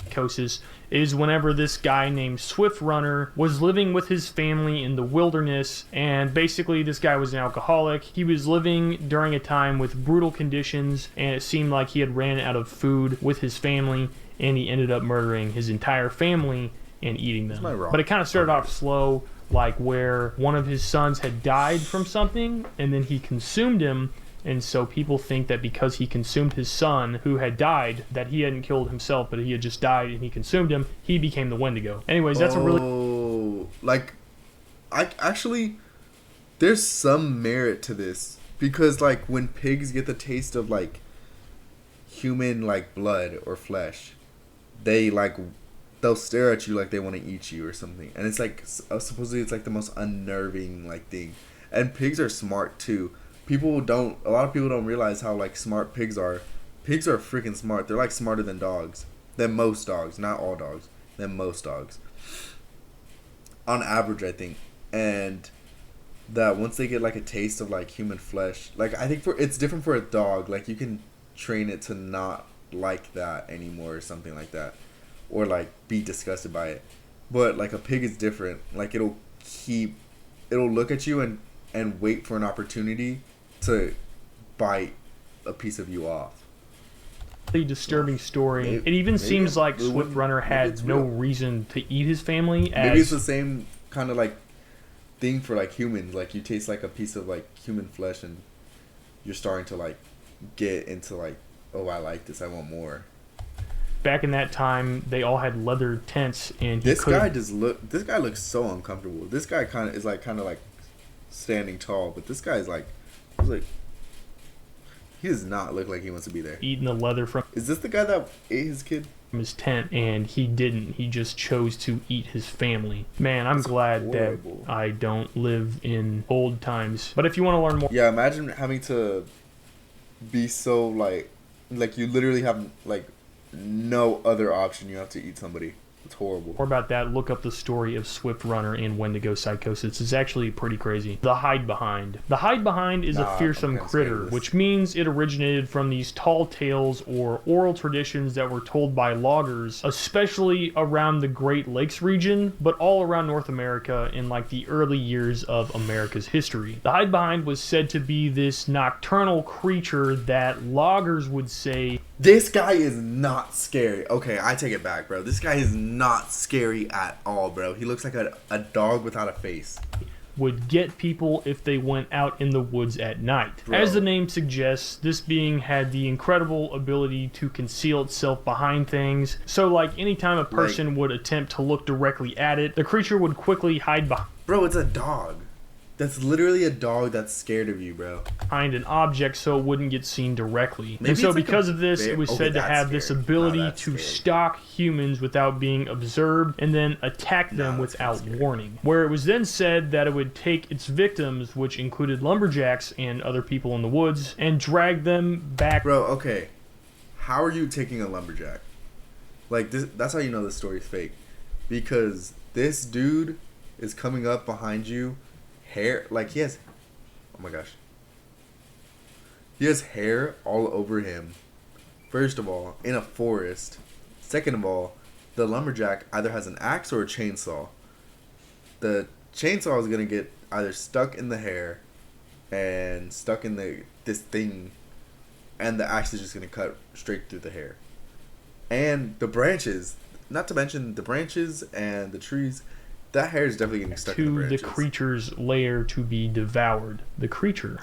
[SPEAKER 2] Psychosis is whenever this guy named Swift Runner was living with his family in the wilderness, and basically this guy was an alcoholic. He was living during a time with brutal conditions, and it seemed like he had ran out of food with his family, and he ended up murdering his entire family and eating them. But it kind of started off slow, like where one of his sons had died from something, and then he consumed him. And so people think that because he consumed his son, who had died, that he hadn't killed himself, but he had just died and he consumed him, he became the Wendigo. Anyways, that's a really...
[SPEAKER 1] like, I actually, there's some merit to this. Because, like, when pigs get the taste of, like, human, like, blood or flesh, they, like, they'll stare at you like they want to eat you or something. And it's, like, supposedly it's, like, the most unnerving, like, thing. And pigs are smart, too. A lot of people don't realize how like smart pigs are. Pigs are freaking smart. They're like smarter than dogs. Than most dogs. Not all dogs. Than most dogs. On average, I think. And that once they get like a taste of like human flesh, like I think it's different for a dog. Like you can train it to not like that anymore or something like that. Or like be disgusted by it. But like a pig is different. Like it'll look at you and wait for an opportunity to bite a piece of you off.
[SPEAKER 2] Disturbing story. It even seems like Swift Runner had no reason to eat his family.
[SPEAKER 1] Maybe it's the same kind of like thing for like humans. Like you taste like a piece of like human flesh and you're starting to like get into like, oh, I like this, I want more.
[SPEAKER 2] Back in that time, they all had leather tents, and
[SPEAKER 1] this guy looks so uncomfortable. This guy kind of like standing tall, but this guy's like, he does not look like he wants to be there.
[SPEAKER 2] Eating the leather from...
[SPEAKER 1] Is this the guy that ate his kid?
[SPEAKER 2] From his tent, and he didn't. He just chose to eat his family. Man, I'm glad that I don't live in old times. But if you want to learn more...
[SPEAKER 1] Yeah, imagine having to be so like you literally have like no other option. You have to eat somebody. It's horrible.
[SPEAKER 2] More about that, look up the story of Swift Runner and Wendigo psychosis. It's actually pretty crazy. The Hide Behind. The Hide Behind is a fearsome critter, which means it originated from these tall tales or oral traditions that were told by loggers, especially around the Great Lakes region, but all around North America in like the early years of America's history. The Hide Behind was said to be this nocturnal creature that loggers would say,
[SPEAKER 1] this guy is not scary. Okay, I take it back, bro. This guy is not scary at all, bro. He looks like a dog without a face.
[SPEAKER 2] would get people if they went out in the woods at night.
[SPEAKER 1] Bro.
[SPEAKER 2] As the name suggests, this being had the incredible ability to conceal itself behind things. So like anytime a person would attempt to look directly at it, the creature would quickly hide
[SPEAKER 1] Bro, it's a dog. That's literally a dog that's scared of you, bro.
[SPEAKER 2] behind an object so it wouldn't get seen directly.
[SPEAKER 1] Maybe
[SPEAKER 2] And so
[SPEAKER 1] it's like
[SPEAKER 2] because
[SPEAKER 1] a
[SPEAKER 2] of this,
[SPEAKER 1] bear.
[SPEAKER 2] it was
[SPEAKER 1] Okay,
[SPEAKER 2] said to
[SPEAKER 1] that's
[SPEAKER 2] have this
[SPEAKER 1] scary.
[SPEAKER 2] ability
[SPEAKER 1] Nah, that's
[SPEAKER 2] to
[SPEAKER 1] scary.
[SPEAKER 2] stalk humans without being observed and then attack them
[SPEAKER 1] Nah, that's
[SPEAKER 2] without
[SPEAKER 1] scary.
[SPEAKER 2] warning. Where it was then said that it would take its victims, which included lumberjacks and other people in the woods, and drag them back.
[SPEAKER 1] Bro, okay. How are you taking a lumberjack? Like, that's how you know this story is fake. Because this dude is coming up behind you, hair, like he has, oh my gosh. He has hair all over him. First of all, in a forest. Second of all, the lumberjack either has an axe or a chainsaw. The chainsaw is gonna get either stuck in the hair and stuck in this thing, and the axe is just gonna cut straight through the hair. And the branches, not to mention the branches and the trees, that hair is definitely getting stuck in the
[SPEAKER 2] To the
[SPEAKER 1] branches.
[SPEAKER 2] creature's lair to be devoured. The creature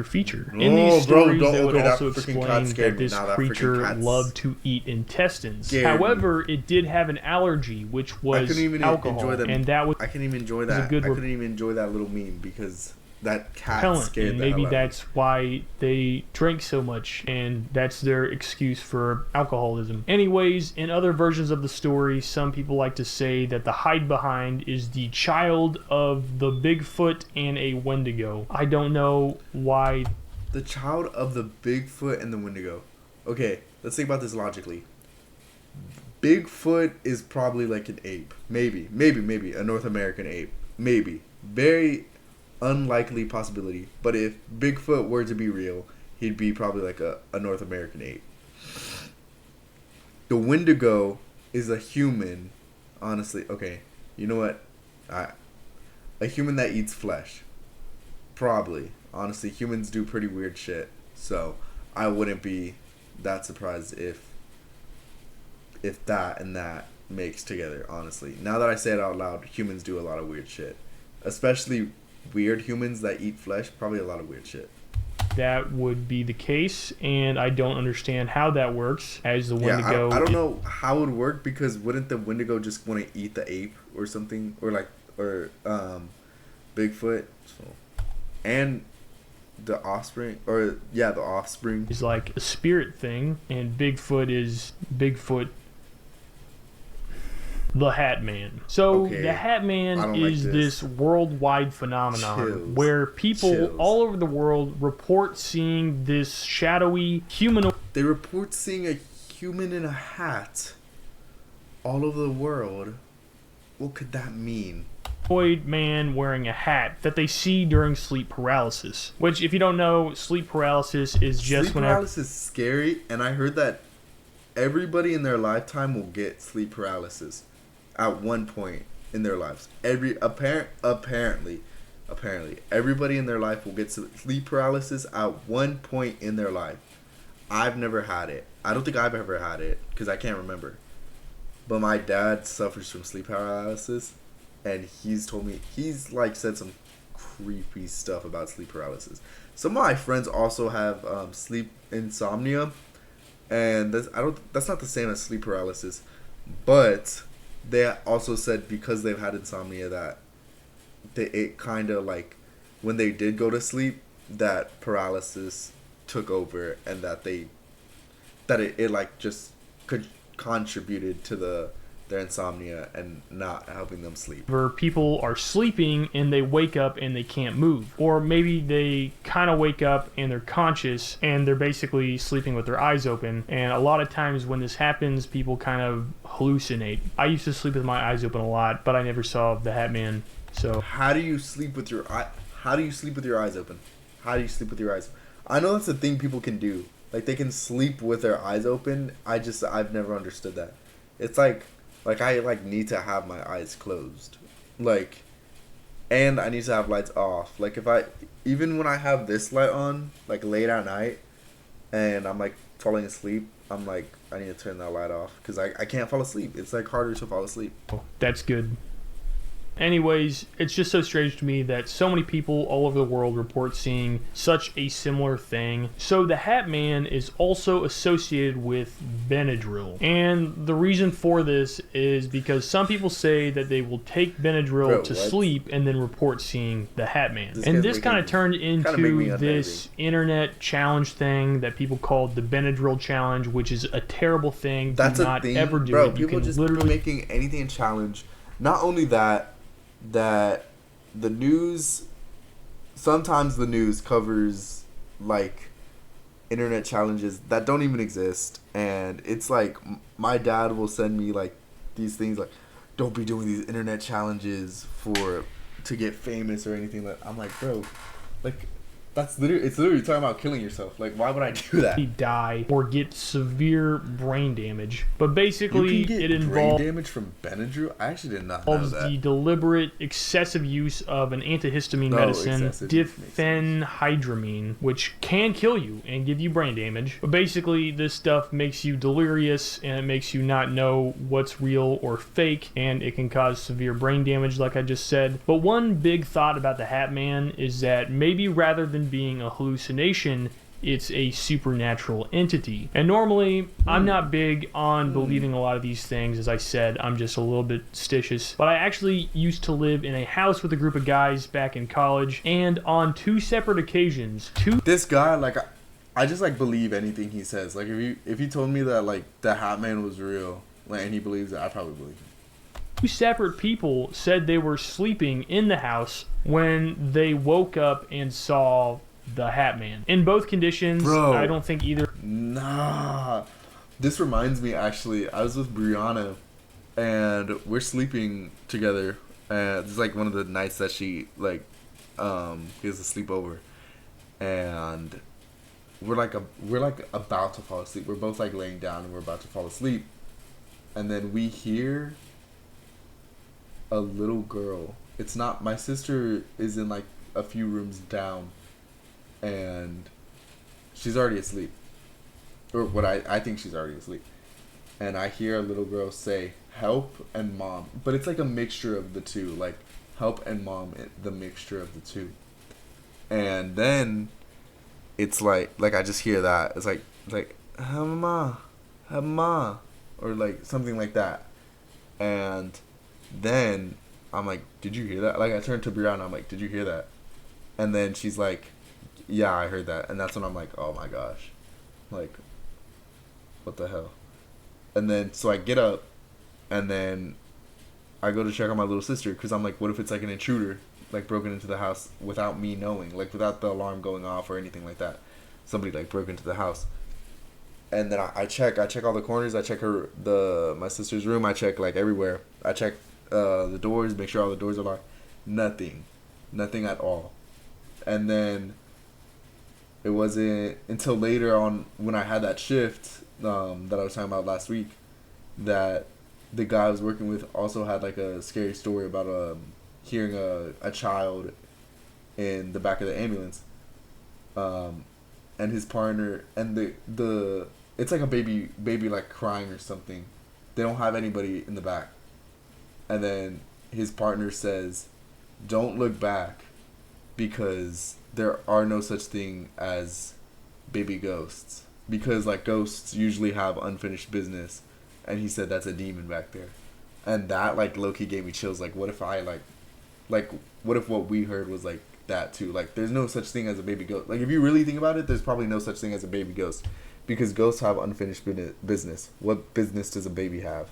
[SPEAKER 2] feature. In
[SPEAKER 1] Oh,
[SPEAKER 2] these
[SPEAKER 1] bro,
[SPEAKER 2] stories,
[SPEAKER 1] don't-
[SPEAKER 2] they would
[SPEAKER 1] okay, that
[SPEAKER 2] also
[SPEAKER 1] freaking
[SPEAKER 2] explain
[SPEAKER 1] cat scared
[SPEAKER 2] that
[SPEAKER 1] me.
[SPEAKER 2] this
[SPEAKER 1] Nah, that freaking
[SPEAKER 2] creature
[SPEAKER 1] cat's
[SPEAKER 2] loved to eat intestines.
[SPEAKER 1] scared me.
[SPEAKER 2] However, it did have an allergy, which was
[SPEAKER 1] couldn't even
[SPEAKER 2] alcohol,
[SPEAKER 1] enjoy them.
[SPEAKER 2] and that was
[SPEAKER 1] I couldn't even enjoy
[SPEAKER 2] a
[SPEAKER 1] that.
[SPEAKER 2] good
[SPEAKER 1] I couldn't even enjoy that little meme because that cat
[SPEAKER 2] repellent,
[SPEAKER 1] scared
[SPEAKER 2] and
[SPEAKER 1] the
[SPEAKER 2] maybe
[SPEAKER 1] hell out of me.
[SPEAKER 2] that's why they drink so much, and that's their excuse for alcoholism. Anyways, in other versions of the story, some people like to say that the hide behind is the child of the Bigfoot and a Wendigo. I don't know why.
[SPEAKER 1] The child of the Bigfoot and the Wendigo. Okay, let's think about this logically. Bigfoot is probably like an ape. Maybe a North American ape. Maybe. Very unlikely possibility. But if Bigfoot were to be real, he'd be probably like a North American ape. The Wendigo is a human. Honestly, okay. You know what? A human that eats flesh. Probably. Honestly, humans do pretty weird shit. So, I wouldn't be that surprised if that and that makes together, honestly. Now that I say it out loud, humans do a lot of weird shit. Especially weird humans that eat flesh, probably a lot of weird shit.
[SPEAKER 2] that would be the case, and I don't understand how that works, as the Wendigo...
[SPEAKER 1] I don't know how it would work, because wouldn't the Wendigo just want to eat the ape or something? Or Bigfoot. So, and the offspring, the offspring.
[SPEAKER 2] is like a spirit thing, and Bigfoot is Bigfoot the Hat Man. So
[SPEAKER 1] Okay.
[SPEAKER 2] the Hat
[SPEAKER 1] I
[SPEAKER 2] Man
[SPEAKER 1] don't like
[SPEAKER 2] is
[SPEAKER 1] this.
[SPEAKER 2] this worldwide phenomenon
[SPEAKER 1] Chills.
[SPEAKER 2] where people
[SPEAKER 1] Chills.
[SPEAKER 2] all over the world report seeing this shadowy humanoid
[SPEAKER 1] They report seeing a human in a hat all over the world. What could that mean?
[SPEAKER 2] man wearing a hat that they see during sleep paralysis. Which, if you don't know, sleep paralysis is just
[SPEAKER 1] Sleep
[SPEAKER 2] whenever
[SPEAKER 1] paralysis is scary, and I heard that everybody in their lifetime will get sleep paralysis at one point in their lives. Apparently, everybody in their life will get sleep paralysis at one point in their life. I've never had it. I don't think I've ever had it because I can't remember. But my dad suffers from sleep paralysis, and he's told me said some creepy stuff about sleep paralysis. Some of my friends also have sleep insomnia, and that's not the same as sleep paralysis, but they also said because they've had insomnia that it kind of like when they did go to sleep, that paralysis took over, and that it like just contributed to their insomnia and not helping them sleep.
[SPEAKER 2] people are sleeping and they wake up and they can't move. Or maybe they kind of wake up and they're conscious and they're basically sleeping with their eyes open. And a lot of times when this happens, people kind of hallucinate. I used to sleep with my eyes open a lot, but I never saw the Hat Man. So
[SPEAKER 1] How do you sleep with your eyes open? How do you sleep with your eyes? I know that's a thing people can do. Like, they can sleep with their eyes open. I've never understood that. It's like I need to have my eyes closed. And I need to have lights off. Like, even when I have this light on, like late at night, and I'm like falling asleep, I'm like, I need to turn that light off because I can't fall asleep. It's like harder to fall asleep.
[SPEAKER 2] that's good. Anyways, it's just so strange to me that so many people all over the world report seeing such a similar thing. So the Hat Man is also associated with Benadryl. And the reason for this is because some people say that they will take Benadryl to sleep and then report seeing the Hat Man. And this kind of turned into this internet challenge thing that people called the Benadryl challenge, which is a terrible thing.
[SPEAKER 1] That's
[SPEAKER 2] do not ever do
[SPEAKER 1] bro,
[SPEAKER 2] it. You
[SPEAKER 1] people
[SPEAKER 2] can
[SPEAKER 1] just
[SPEAKER 2] literally
[SPEAKER 1] making anything a challenge. Not only that the news, sometimes the news covers like internet challenges that don't even exist, and it's like my dad will send me like these things like, don't be doing these internet challenges to get famous or anything. Like, I'm like, bro, like it's literally talking about killing yourself. Like, why would I do that?
[SPEAKER 2] Die or get severe brain damage. But basically,
[SPEAKER 1] You can get
[SPEAKER 2] it
[SPEAKER 1] brain
[SPEAKER 2] involves
[SPEAKER 1] damage from Benadryl. I actually did not know that.
[SPEAKER 2] the deliberate, excessive use of an antihistamine medicine, diphenhydramine, which can kill you and give you brain damage. But basically, this stuff makes you delirious and it makes you not know what's real or fake, and it can cause severe brain damage, like I just said. But one big thought about the Hat Man is that maybe rather than being a hallucination, it's a supernatural entity. And normally, I'm not big on believing a lot of these things. As I said, I'm just a little bit stitious. But I actually used to live in a house with a group of guys back in college, and on 2 separate occasions,
[SPEAKER 1] This guy, like, I just like believe anything he says. Like, if he told me that like the Hat Man was real, like, and he believes it, I probably believe him.
[SPEAKER 2] 2 separate people said they were sleeping in the house when they woke up and saw the Hat Man. In both conditions,
[SPEAKER 1] Bro.
[SPEAKER 2] I don't think either.
[SPEAKER 1] Nah. This reminds me, actually, I was with Brianna, and we're sleeping together, and it's like one of the nights that she, like, gives a sleepover, and we're like about to fall asleep. We're both, like, laying down, and we're about to fall asleep, and then we hear a little girl. It's not, my sister is in, like, a few rooms down, and she's already asleep. Or what I think she's already asleep. And I hear a little girl say, help and mom. But it's like a mixture of the two. Like, help and mom, the mixture of the two. And then it's like I just hear that. It's like, mama, or like something like that. And then I'm like, did you hear that? Like, I turned to Brianna and I'm like, did you hear that? And then she's like, yeah, I heard that. And that's when I'm like, oh my gosh. Like, what the hell? And then, so I get up, and then I go to check on my little sister, because I'm like, what if it's like an intruder, like, broken into the house without me knowing, like, without the alarm going off or anything like that. Somebody, like, broke into the house. And then I check all the corners, I check my sister's room, I check, like, everywhere. I check the doors, make sure all the doors are locked. Nothing at all. And then it wasn't until later on when I had that shift that I was talking about last week that the guy I was working with also had like a scary story about hearing a child in the back of the ambulance, and his partner, and the it's like a baby like crying or something. They don't have anybody in the back, and then his partner says, "Don't look back, because there are no such thing as baby ghosts, because like ghosts usually have unfinished business," and he said that's a demon back there. And that like low-key gave me chills. Like, what if I like what if what we heard was like that too? Like, there's no such thing as a baby ghost. Like, if you really think about it, there's probably no such thing as a baby ghost, because ghosts have unfinished business. What business does a baby have?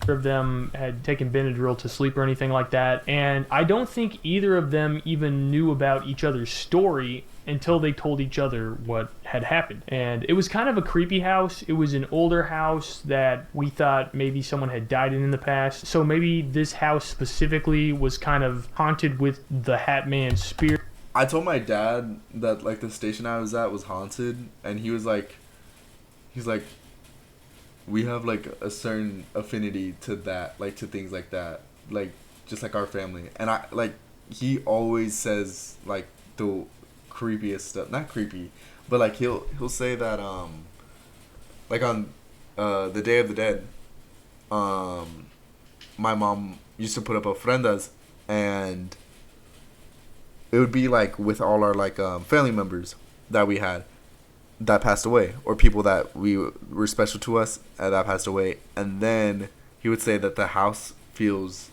[SPEAKER 2] Of them had taken Benadryl to sleep or anything like that, and I don't think either of them even knew about each other's story until they told each other what had happened. And it was kind of a creepy house. It was an older house that we thought maybe someone had died in the past, so maybe this house specifically was kind of haunted with the Hat Man's spirit.
[SPEAKER 1] I told my dad that like the station I was at was haunted, and he's like, we have like a certain affinity to that, like to things like that, like just like our family. And I like, he always says like the creepiest stuff, not creepy, but like he'll say that like on the Day of the Dead, my mom used to put up ofrendas, and it would be like with all our like family members that we had that passed away, or people that we were special to us and that passed away. And then he would say that the house feels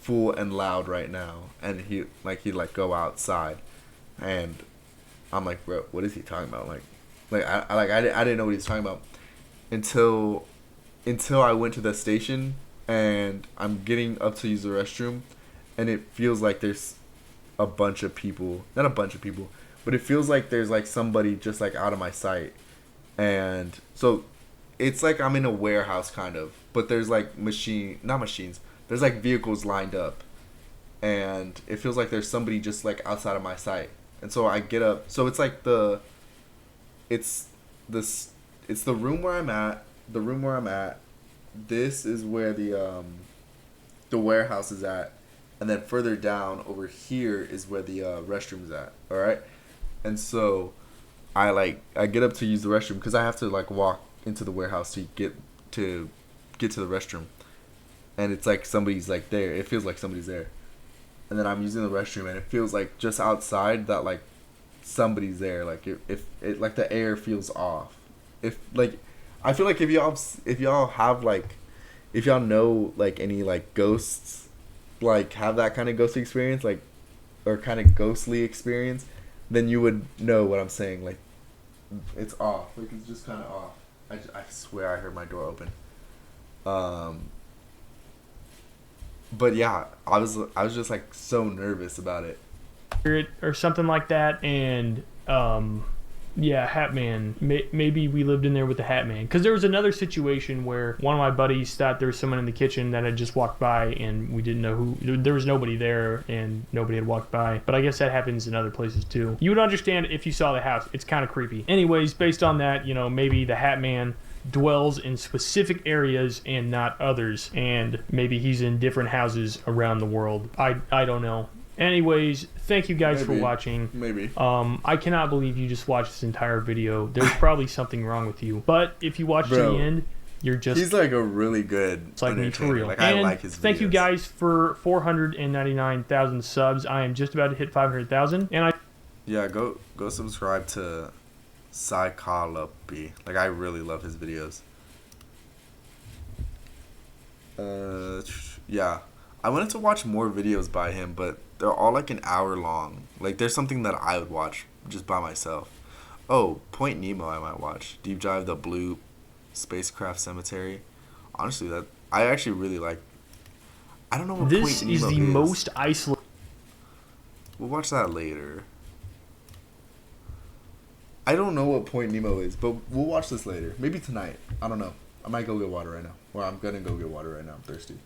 [SPEAKER 1] full and loud right now, and he'd like go outside, and I'm like, bro, what is he talking about? I didn't know what he was talking about until I went to the station, and I'm getting up to use the restroom, and it feels like there's a bunch of people, not a bunch of people, but it feels like there's like somebody just like out of my sight. And so it's like I'm in a warehouse kind of, but there's like not machines, there's like vehicles lined up, and it feels like there's somebody just like outside of my sight. And so I get up, so it's like it's this it's the room where I'm at. This is where the warehouse is at, and then further down over here is where the restroom's at. All right. And so I get up to use the restroom because I have to like walk into the warehouse to get to the restroom, and it's like somebody's like there. It feels like somebody's there, and then I'm using the restroom, and it feels like just outside that like somebody's there. Like if it like the air feels off. If like I feel like if y'all have like if y'all know like any like ghosts, like have that kind of ghost experience, like or kind of ghostly experience, then you would know what I'm saying. Like it's off. Like it's just kind of off. I swear I heard my door open. But yeah, I was just like so nervous about it.
[SPEAKER 2] Or something like that, and yeah, Hat Man. Maybe we lived in there with the Hat Man, because there was another situation where one of my buddies thought there was someone in the kitchen that had just walked by, and we didn't know who. There was nobody there, and nobody had walked by. But I guess that happens in other places too. You would understand if you saw the house. It's kind of creepy. Anyways, based on that, maybe the Hat Man dwells in specific areas and not others, and maybe he's in different houses around the world. I don't know. Anyways, thank you guys for watching.
[SPEAKER 1] Maybe.
[SPEAKER 2] I cannot believe you just watched this entire video. There's probably something wrong with you. But if you watch to the end, you're just...
[SPEAKER 1] He's like a really good
[SPEAKER 2] It's like me for real.
[SPEAKER 1] Like,
[SPEAKER 2] and
[SPEAKER 1] I like his videos.
[SPEAKER 2] Thank you guys for 499,000 subs. I am just about to hit 500,000. And
[SPEAKER 1] Yeah, go subscribe to Psychology. Like, I really love his videos. Yeah. I wanted to watch more videos by him, but they're all like an hour long. Like, there's something that I would watch just by myself. Oh, Point Nemo I might watch. Deep Dive the Blue Spacecraft Cemetery. Honestly, that I actually really like. I don't know what
[SPEAKER 2] this
[SPEAKER 1] Point Nemo
[SPEAKER 2] is the most isolated.
[SPEAKER 1] We'll watch that later. I don't know what Point Nemo is, but we'll watch this later. Maybe tonight. I don't know. I might go get water right now. Or I'm gonna go get water right now. I'm thirsty.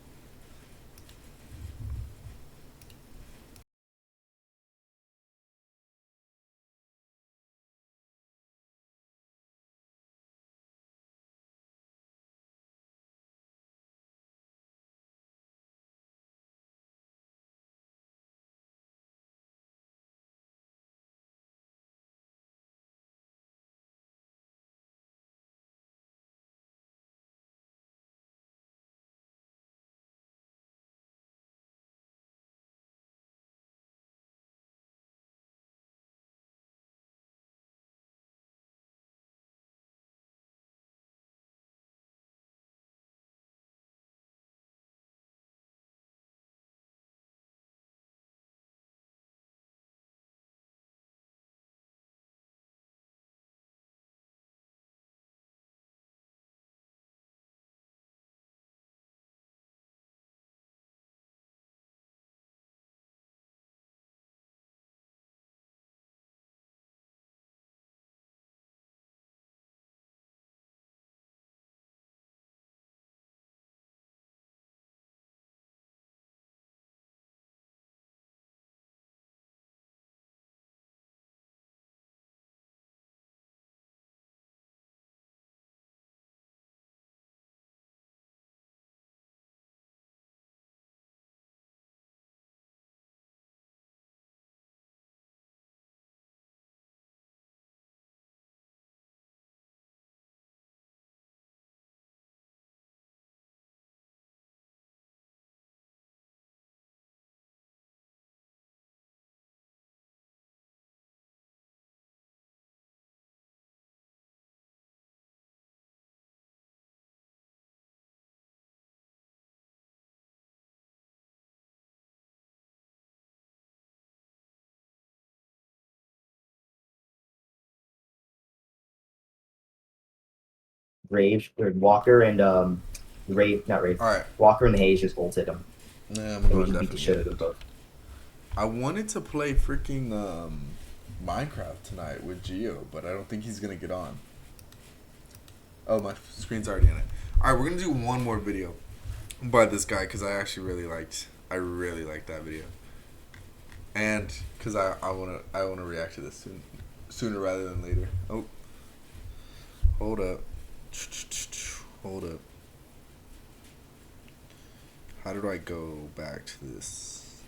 [SPEAKER 4] Rave or Walker and Rave, not Rave.
[SPEAKER 1] All right.
[SPEAKER 4] Walker and the Haze just ulted him,
[SPEAKER 1] Yeah, I'm
[SPEAKER 4] and we
[SPEAKER 1] going
[SPEAKER 4] just beat the shit out of them both.
[SPEAKER 1] I wanted to play freaking Minecraft tonight with Geo, but I don't think he's gonna get on. Oh, my screen's already in it. All right, we're gonna do one more video by this guy because I actually really liked that video, and because I wanna react to this sooner rather than later. Oh, hold up. How do I go back to this?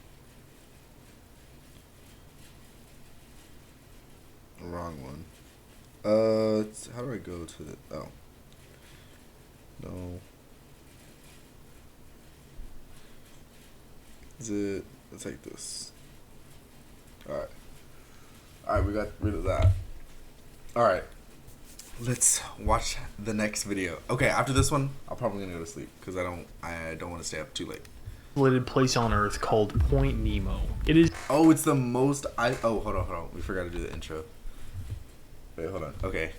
[SPEAKER 1] Wrong one. How do I go to the? Oh. No. It's like this. Alright. Alright, we got rid of that. Alright. Let's watch the next video. Okay, after this one, I'm probably gonna go to sleep because I don't want to stay up too late.
[SPEAKER 2] Isolated place on Earth called Point Nemo. It is
[SPEAKER 1] Oh, it's the most hold on. We forgot to do the intro. Wait, hold on. Okay.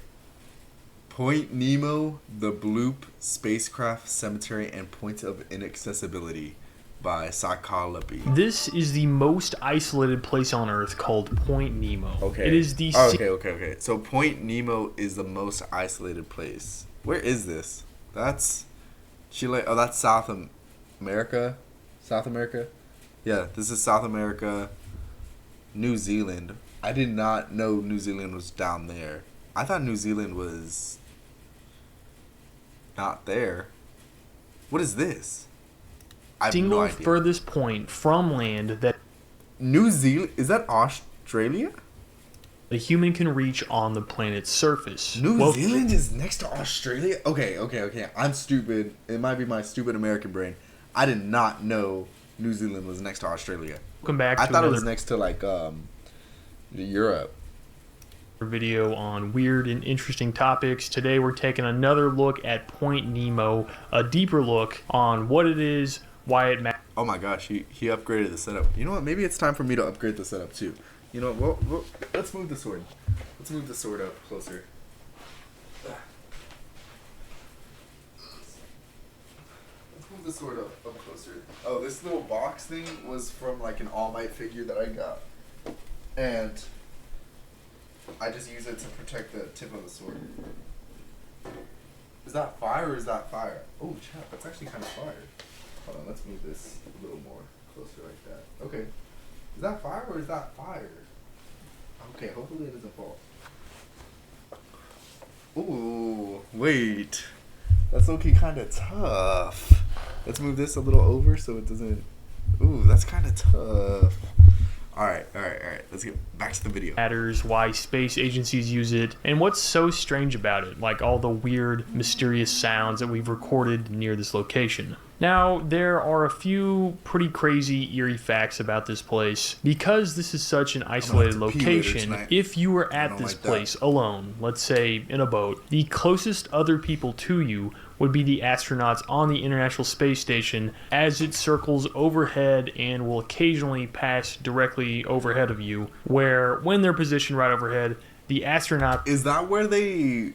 [SPEAKER 1] Point Nemo, the Bloop Spacecraft Cemetery and Point of Inaccessibility by Sakalapi.
[SPEAKER 2] This is the most isolated place on Earth called Point Nemo.
[SPEAKER 1] Okay.
[SPEAKER 2] It is the
[SPEAKER 1] okay. So Point Nemo is the most isolated place. Where is this? That's Chile. Oh, that's South America. South America? Yeah, this is South America. New Zealand. I did not know New Zealand was down there. I thought New Zealand was not there. What is this? I have
[SPEAKER 2] single
[SPEAKER 1] no idea.
[SPEAKER 2] furthest point from land that
[SPEAKER 1] New Zealand? Is that Australia?
[SPEAKER 2] a human can reach on the planet's surface.
[SPEAKER 1] New Zealand is next to Australia? Okay. I'm stupid. It might be my stupid American brain. I did not know New Zealand was next to Australia.
[SPEAKER 2] Welcome back
[SPEAKER 1] I
[SPEAKER 2] to
[SPEAKER 1] thought it
[SPEAKER 2] another
[SPEAKER 1] was next to like Europe.
[SPEAKER 2] video on weird and interesting topics. Today we're taking another look at Point Nemo, a deeper look on what it is, why it matters.
[SPEAKER 1] Oh my gosh, he upgraded the setup. You know what? Maybe it's time for me to upgrade the setup too. You know what? Well, let's move the sword. Let's move the sword up closer. Let's move the sword up closer. Oh, this little box thing was from like an All Might figure that I got. And I just use it to protect the tip of the sword. Is that fire or is that fire? Oh, chat, that's actually kind of fire. Hold on, let's move this a little more closer like that. Okay. Is that fire or is that fire? Okay, hopefully it doesn't fall. Ooh, wait. That's okay, kind of tough. Let's move this a little over so it doesn't... Ooh, that's kind of tough. Alright. Let's get back to the video.
[SPEAKER 2] Why space agencies use it, and what's so strange about it, like all the weird, mysterious sounds that we've recorded near this location. Now, there are a few pretty crazy, eerie facts about this place. Because this is such an isolated location, if you were at this place alone, let's say in a boat, the closest other people to you would be the astronauts on the International Space Station as it circles overhead and will occasionally pass directly overhead of you, where when they're positioned right overhead, the astronaut...
[SPEAKER 1] Is that where they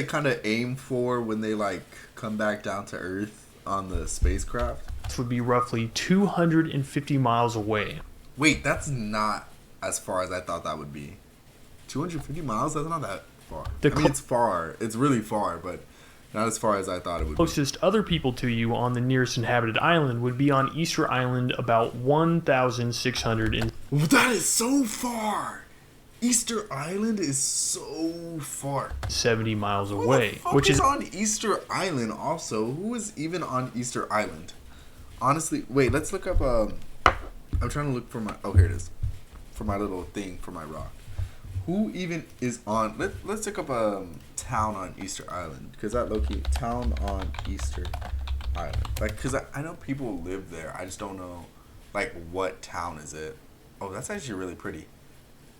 [SPEAKER 1] kind of aim for when they like come back down to Earth on the spacecraft?
[SPEAKER 2] would be roughly 250 miles away.
[SPEAKER 1] Wait, that's not as far as I thought that would be. 250 miles? That's not that far. I mean, it's far. It's really far, but not as far as I thought it would be.
[SPEAKER 2] Closest other people to you on the nearest inhabited island would be on Easter Island, about 1,600 and...
[SPEAKER 1] That is so far! Easter Island is so far.
[SPEAKER 2] 70 miles
[SPEAKER 1] Who
[SPEAKER 2] away,
[SPEAKER 1] the fuck
[SPEAKER 2] which is
[SPEAKER 1] on Easter Island also? Who is even on Easter Island? Honestly, wait, let's look up, I'm trying to look for my, oh, here it is. For my little thing, for my rock. Who even is on, let's look up a town on Easter Island. Because that low-key, town on Easter Island. Like, because I know people live there. I just don't know, like, what town is it. Oh, that's actually really pretty.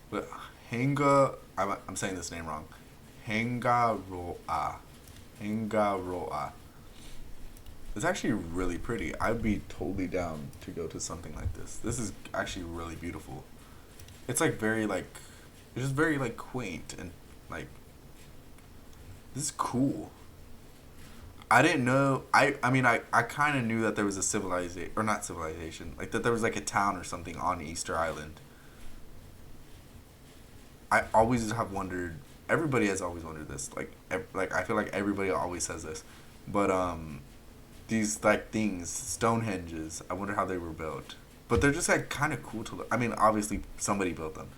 [SPEAKER 1] But I'm saying this name wrong. Hangaroa. It's actually really pretty. I'd be totally down to go to something like this. This is actually really beautiful. It's like very like, it's just very like quaint and like, this is cool. I didn't know. I mean, I kind of knew that there was a civilization, or not civilization, like that there was like a town or something on Easter Island. I always have wondered. Everybody has always wondered this. Like I feel like everybody always says this, but these like things, Stonehenges. I wonder how they were built. But they're just like kind of cool to look. I mean, obviously somebody built them,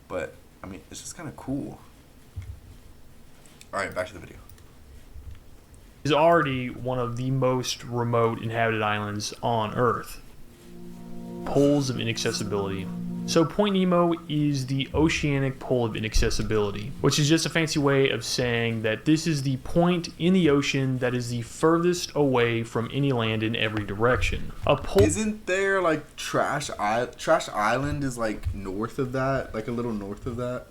[SPEAKER 1] but I mean, it's just kind of cool. All right, back to the video.
[SPEAKER 2] Is already one of the most remote inhabited islands on Earth. Poles of inaccessibility. So Point Nemo is the oceanic pole of inaccessibility, which is just a fancy way of saying that this is the point in the ocean that is the furthest away from any land in every direction. A pole
[SPEAKER 1] Isn't there like Trash Island is like north of that, like a little north of that,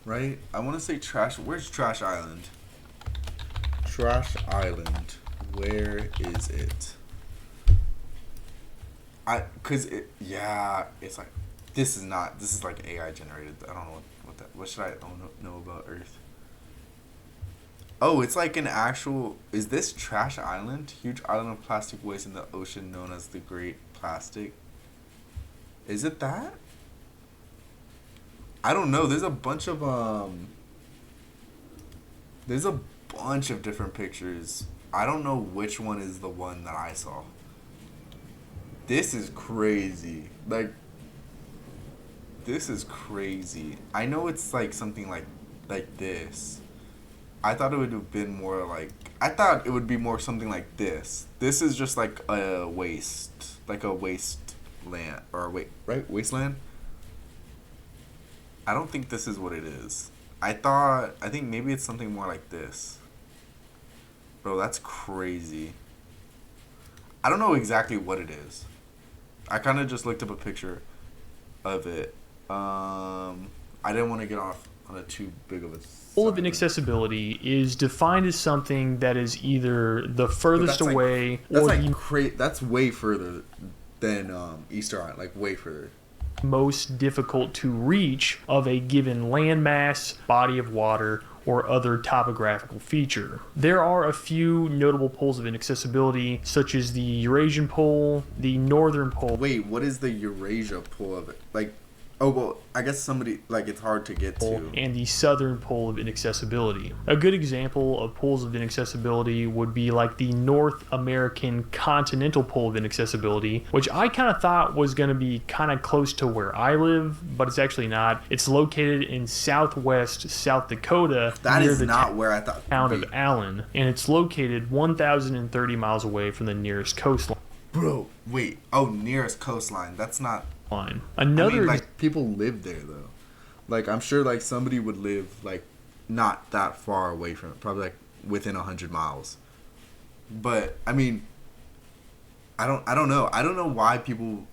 [SPEAKER 1] right? I want to say Where's Trash Island? Trash Island. Where is it? It's like this is like AI generated. I don't know what should I know about Earth? Oh, it's like an actual. Is this Trash Island? Huge island of plastic waste in the ocean known as the Great Plastic. Is it that? I don't know. There's a bunch of different pictures. I don't know which one is the one that I saw. This is crazy. Like, this is crazy. I know it's like something like this. I thought it would have been more like. I thought it would be more something like this. This is just like a wasteland right? Wasteland. I don't think this is what it is. I think maybe it's something more like this. Bro, that's crazy. I don't know exactly what it is. I kind of just looked up a picture of it. I didn't want to get off on a too big of a
[SPEAKER 2] pole of inaccessibility is defined as something that is either the furthest away or
[SPEAKER 1] that's way further than Easter Island, like way further.
[SPEAKER 2] Most difficult to reach of a given landmass, body of water, or other topographical feature. There are a few notable poles of inaccessibility, such as the Eurasian pole, the Northern pole.
[SPEAKER 1] Wait, what is the Eurasia pole of it? Like, oh, well, I guess somebody, like, it's hard to get to.
[SPEAKER 2] And the Southern pole of inaccessibility. A good example of poles of inaccessibility would be like the North American continental pole of inaccessibility, which I kind of thought was going to be kind of close to where I live, but it's actually not. It's located in southwest South Dakota.
[SPEAKER 1] That is not where I thought.
[SPEAKER 2] Town of Allen, and it's located 1,030 miles away from the nearest coastline.
[SPEAKER 1] Bro, wait. Oh, nearest coastline. That's not.
[SPEAKER 2] Another,
[SPEAKER 1] I mean, like, people live there though. Like, I'm sure like somebody would live like not that far away from it, probably like within 100 miles. But I mean, I don't know. I don't know why people.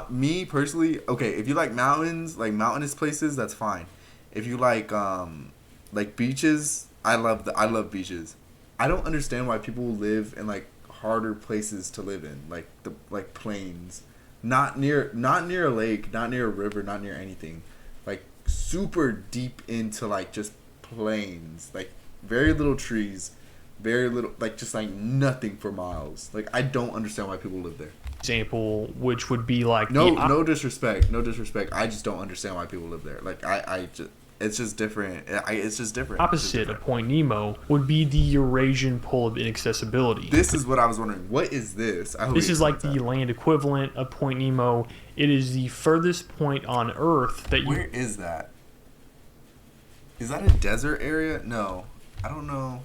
[SPEAKER 1] Me personally, okay. If you like mountains, like mountainous places, that's fine. If you like beaches, I love beaches. I don't understand why people live in like harder places to live in, like plains. Not near a lake, not near a river, not near anything. Like super deep into like just plains, like very little trees, very little, like just like nothing for miles. Like I don't understand why people live there.
[SPEAKER 2] Example, which would be like
[SPEAKER 1] no disrespect. I just don't understand why people live there. Like I just. It's just different. It's just different.
[SPEAKER 2] Opposite of Point Nemo would be the Eurasian pole of inaccessibility.
[SPEAKER 1] This is what I was wondering. What is this?
[SPEAKER 2] This is like the land equivalent of Point Nemo. It is the furthest point on Earth that you...
[SPEAKER 1] Where is that? Is that a desert area? No. I don't know.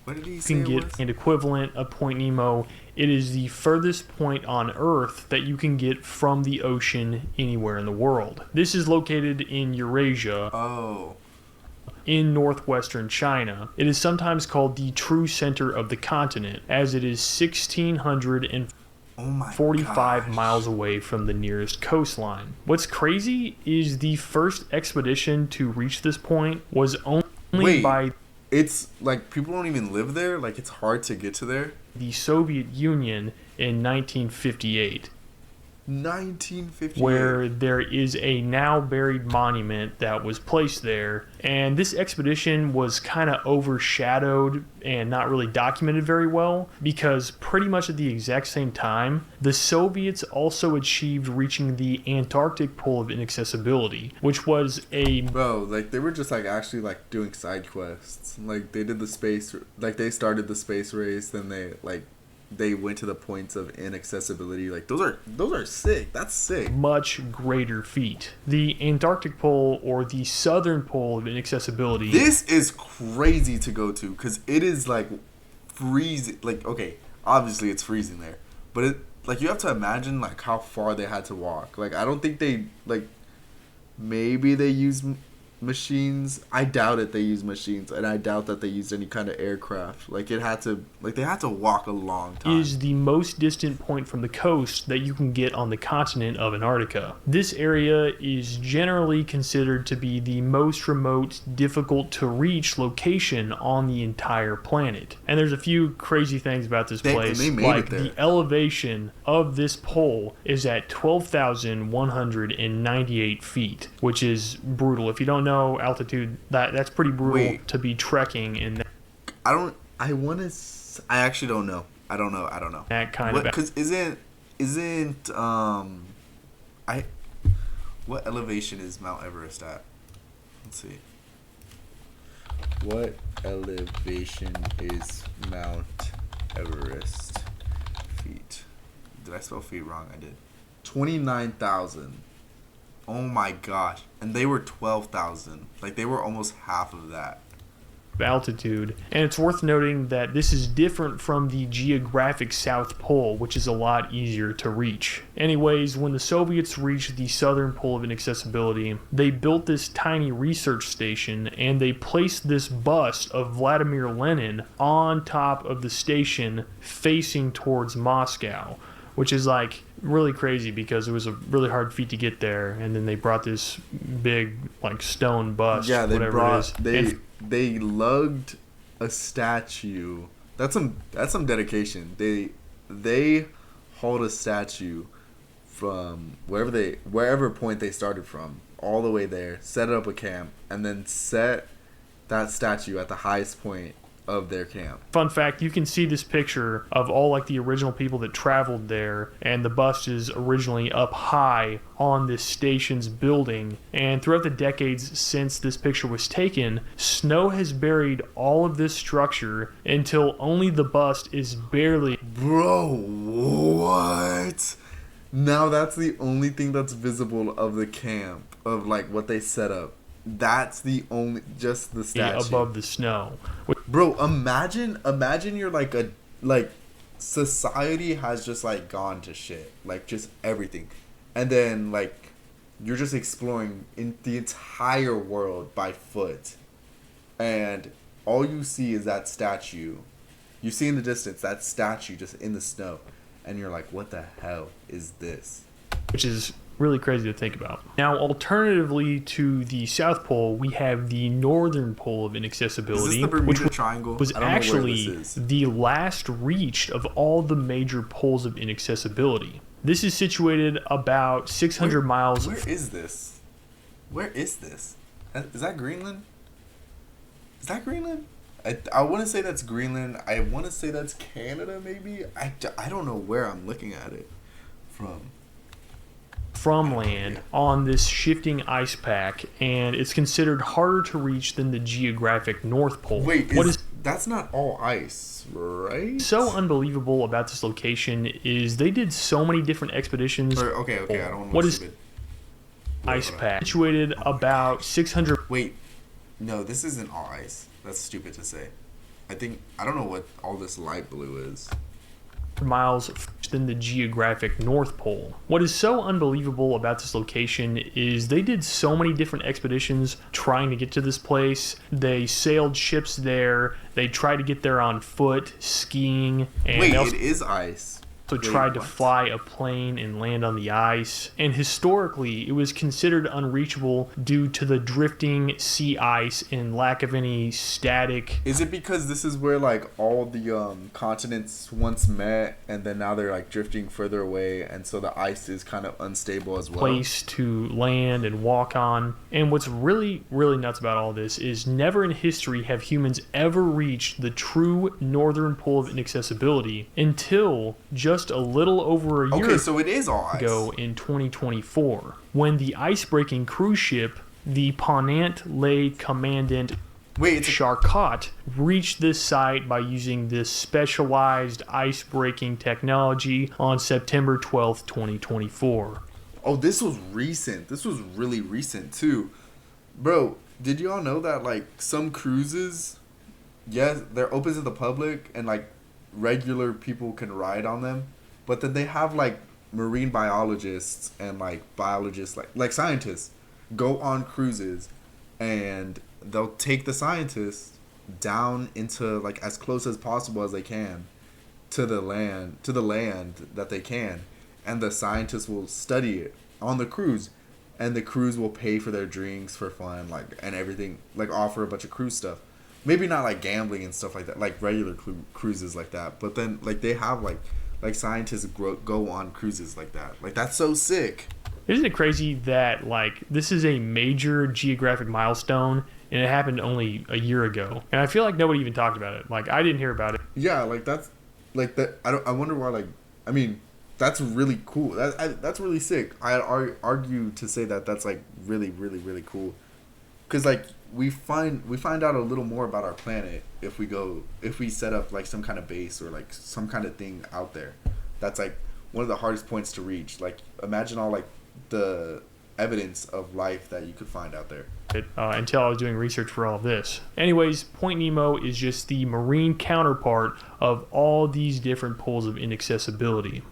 [SPEAKER 1] What did he say it was?
[SPEAKER 2] Land equivalent of Point Nemo. It is the furthest point on Earth that you can get from the ocean anywhere in the world. This is located in Eurasia.
[SPEAKER 1] Oh.
[SPEAKER 2] In northwestern China. It is sometimes called the true center of the continent, as it is 1,645 miles away from the nearest coastline. What's crazy is the first expedition to reach this point was only by...
[SPEAKER 1] It's like people don't even live there? Like it's hard to get to there?
[SPEAKER 2] The Soviet Union in 1958.
[SPEAKER 1] 1958.
[SPEAKER 2] where there is a now buried monument that was placed there. And this expedition was kind of overshadowed and not really documented very well because pretty much at the exact same time, the Soviets also achieved reaching the Antarctic Pole of Inaccessibility, which was a...
[SPEAKER 1] Bro, like they were just like actually like doing side quests. Like they did the space, like they started the space race, then they went to the points of inaccessibility. Like those are sick. That's sick.
[SPEAKER 2] much greater feat. The Antarctic Pole, or the Southern Pole of Inaccessibility...
[SPEAKER 1] This is crazy to go to because it is like freezing. Like, okay, obviously it's freezing there, but it, like, you have to imagine like how far they had to walk. Like, I don't think they, like, maybe they use machines. I doubt it. They use machines, and I doubt that they used any kind of aircraft. Like, it had to, like, they had to walk a long time.
[SPEAKER 2] is the most distant point from the coast that you can get on the continent of Antarctica. This area is generally considered to be the most remote, difficult to reach location on the entire planet. And there's a few crazy things about this place.
[SPEAKER 1] They made
[SPEAKER 2] like
[SPEAKER 1] it there.
[SPEAKER 2] the elevation of this pole is at 12,198 feet, which is brutal. If you don't know altitude, that's pretty brutal to be trekking in that.
[SPEAKER 1] I actually don't know. I don't know.
[SPEAKER 2] That kind of...
[SPEAKER 1] Because what elevation is Mount Everest at? Let's see. What elevation is Mount Everest? Feet. Did I spell feet wrong? I did. 29,000. Oh my gosh. And they were 12,000. Like, they were almost half of that.
[SPEAKER 2] altitude. And it's worth noting that this is different from the geographic South Pole, which is a lot easier to reach. Anyways, when the Soviets reached the Southern Pole of Inaccessibility, they built this tiny research station and they placed this bust of Vladimir Lenin on top of the station facing towards Moscow, which is like really crazy because it was a really hard feat to get there, and then they brought this big like stone bust.
[SPEAKER 1] Yeah, they
[SPEAKER 2] whatever it is.
[SPEAKER 1] they lugged a statue. That's some dedication. They hauled a statue from wherever point they started from all the way there, set up a camp, and then set that statue at the highest point of their camp.
[SPEAKER 2] Fun fact, you can see this picture of all like the original people that traveled there, and the bust is originally up high on this station's building. And throughout the decades since this picture was taken, snow has buried all of this structure until only the bust is barely...
[SPEAKER 1] Bro, what? Now that's the only thing that's visible of the camp, of like what they set up. That's the only, just the statue
[SPEAKER 2] above the snow.
[SPEAKER 1] Bro, imagine you're like society has just like gone to shit, like just everything, and then like you're just exploring in the entire world by foot, and all you see is that statue. You see in the distance that statue just in the snow, and you're like, what the hell is this?
[SPEAKER 2] Which is really crazy to think about. Now, alternatively to the South Pole, we have the Northern Pole of Inaccessibility,
[SPEAKER 1] Is this the Bermuda Triangle?
[SPEAKER 2] was
[SPEAKER 1] I don't know where
[SPEAKER 2] actually
[SPEAKER 1] this is.
[SPEAKER 2] the last reached of all the major poles of inaccessibility. This is situated about 600 miles...
[SPEAKER 1] Where is this? Where is this? Is that Greenland? Is that Greenland? I want to say that's Greenland. I want to say that's Canada, maybe? I don't know where I'm looking at it from
[SPEAKER 2] land on this shifting ice pack, and it's considered harder to reach than the geographic North Pole.
[SPEAKER 1] Wait, that's not all ice, right?
[SPEAKER 2] So unbelievable about this location is they did so many different expeditions.
[SPEAKER 1] Okay, I don't want to
[SPEAKER 2] What
[SPEAKER 1] look
[SPEAKER 2] is
[SPEAKER 1] stupid.
[SPEAKER 2] ice pack? Situated about 600...
[SPEAKER 1] Wait, no, this isn't all ice. That's stupid to say. I don't know what all this light blue is.
[SPEAKER 2] miles than the geographic North Pole. What is so unbelievable about this location is they did so many different expeditions trying to get to this place. They sailed ships there. They tried to get there on foot, skiing. And
[SPEAKER 1] Wait,
[SPEAKER 2] they also...
[SPEAKER 1] it is ice.
[SPEAKER 2] So
[SPEAKER 1] Wait,
[SPEAKER 2] tried to
[SPEAKER 1] what?
[SPEAKER 2] fly a plane and land on the ice. And historically, it was considered unreachable due to the drifting sea ice and lack of any static
[SPEAKER 1] Is it because this is where like all the continents once met, and then now they're like drifting further away, and so the ice is kind of unstable as well?
[SPEAKER 2] place to land and walk on. And what's really, really nuts about all this is never in history have humans ever reached the true northern pole of inaccessibility until just a little over a year
[SPEAKER 1] Okay, so it is all ice.
[SPEAKER 2] ago in 2024 when the ice-breaking cruise ship, the Ponant Le Commandant
[SPEAKER 1] Wait, it's
[SPEAKER 2] Charcot, reached this site by using this specialized ice-breaking technology on September 12th, 2024.
[SPEAKER 1] oh, this was recent. This was really recent too, bro. Did y'all know that like some cruises, yes, they're open to the public and like regular people can ride on them, but then they have like marine biologists and like biologists like scientists go on cruises, and they'll take the scientists down into like as close as possible as they can to the land that they can, and the scientists will study it on the cruise, and the cruise will pay for their drinks for fun, like, and everything, like offer a bunch of cruise stuff. Maybe not like gambling and stuff like that, like regular cruises like that, but then like they have like scientists go on cruises like that. Like that's so sick.
[SPEAKER 2] Isn't it crazy that like this is a major geographic milestone and it happened only a year ago? And I feel like nobody even talked about it. Like I didn't hear about it.
[SPEAKER 1] Yeah, like that's like that. I wonder why. Like, I mean, that's really cool. That's really sick. I'd argue to say that that's like really, really, really cool. Cause like we find out a little more about our planet if we set up like some kind of base or like some kind of thing out there. That's like one of the hardest points to reach. Like imagine all like the evidence of life that you could find out there.
[SPEAKER 2] Until I was doing research for all of this. Anyways, Point Nemo is just the marine counterpart of all these different poles of inaccessibility.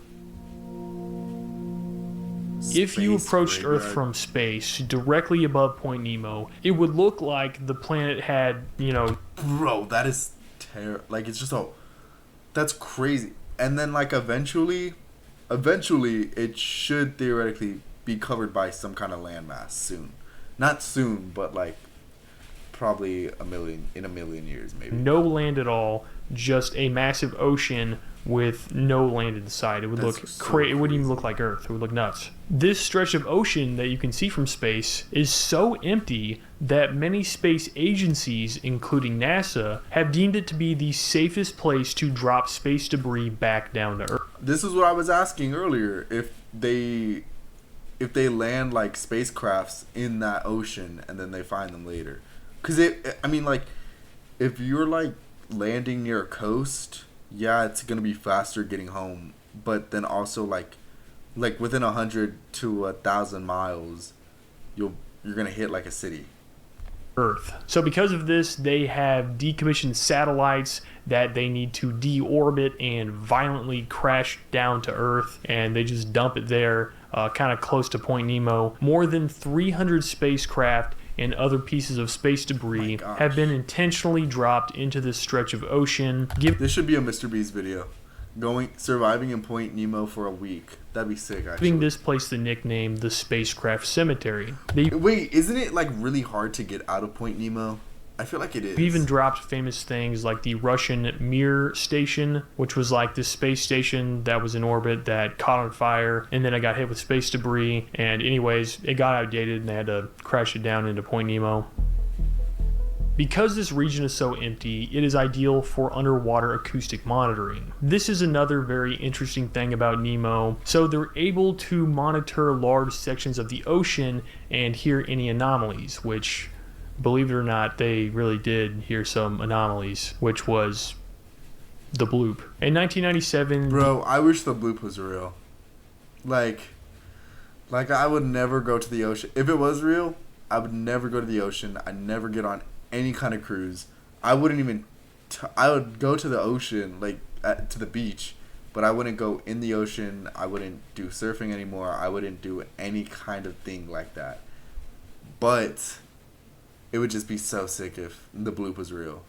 [SPEAKER 2] If you
[SPEAKER 1] Space
[SPEAKER 2] approached Earth
[SPEAKER 1] graveyard.
[SPEAKER 2] from space, directly above Point Nemo, it would look like the planet had,
[SPEAKER 1] Bro, that is like it's just that's crazy. And then like eventually it should theoretically be covered by some kind of landmass soon. Not soon, but like probably in a million years maybe.
[SPEAKER 2] no land at all, just a massive ocean with no land inside. It would
[SPEAKER 1] That's
[SPEAKER 2] look
[SPEAKER 1] so
[SPEAKER 2] it wouldn't even
[SPEAKER 1] crazy.
[SPEAKER 2] look like Earth. It would look nuts. This stretch of ocean that you can see from space is so empty that many space agencies, including NASA, have deemed it to be the safest place to drop space debris back down to Earth.
[SPEAKER 1] This is what I was asking earlier, if they land like spacecrafts in that ocean and then they find them later. Cuz I mean like if you're like landing near a coast, yeah, it's going to be faster getting home, but then also like within 100 to 1,000 miles you're going to hit like a city.
[SPEAKER 2] Earth. So because of this, they have decommissioned satellites that they need to deorbit and violently crash down to Earth, and they just dump it there, kind of close to Point Nemo. More than 300 spacecraft and other pieces of space debris
[SPEAKER 1] My gosh.
[SPEAKER 2] have been intentionally dropped into this stretch of ocean,
[SPEAKER 1] This should be a Mr. Beast video. Surviving in Point Nemo for a week. That'd be sick actually.
[SPEAKER 2] giving this place the nickname the Spacecraft Cemetery. They
[SPEAKER 1] Wait, isn't it like really hard to get out of Point Nemo? I feel like it is.
[SPEAKER 2] even dropped famous things like the Russian Mir station, which was like this space station that was in orbit that caught on fire, and then it got hit with space debris. And anyways, it got outdated and they had to crash it down into Point Nemo. Because this region is so empty, it is ideal for underwater acoustic monitoring. This is another very interesting thing about Nemo. So they're able to monitor large sections of the ocean and hear any anomalies, which, believe it or not, they really did hear some anomalies, which was the bloop. In 1997,
[SPEAKER 1] Bro, I wish the bloop was real. Like I would never go to the ocean. If it was real, I would never go to the ocean. I'd never get on any kind of cruise. I wouldn't even I would go to the ocean, like to the beach, but I wouldn't go in the ocean. I wouldn't do surfing anymore. I wouldn't do any kind of thing like that. But it would just be so sick if the bloop was real.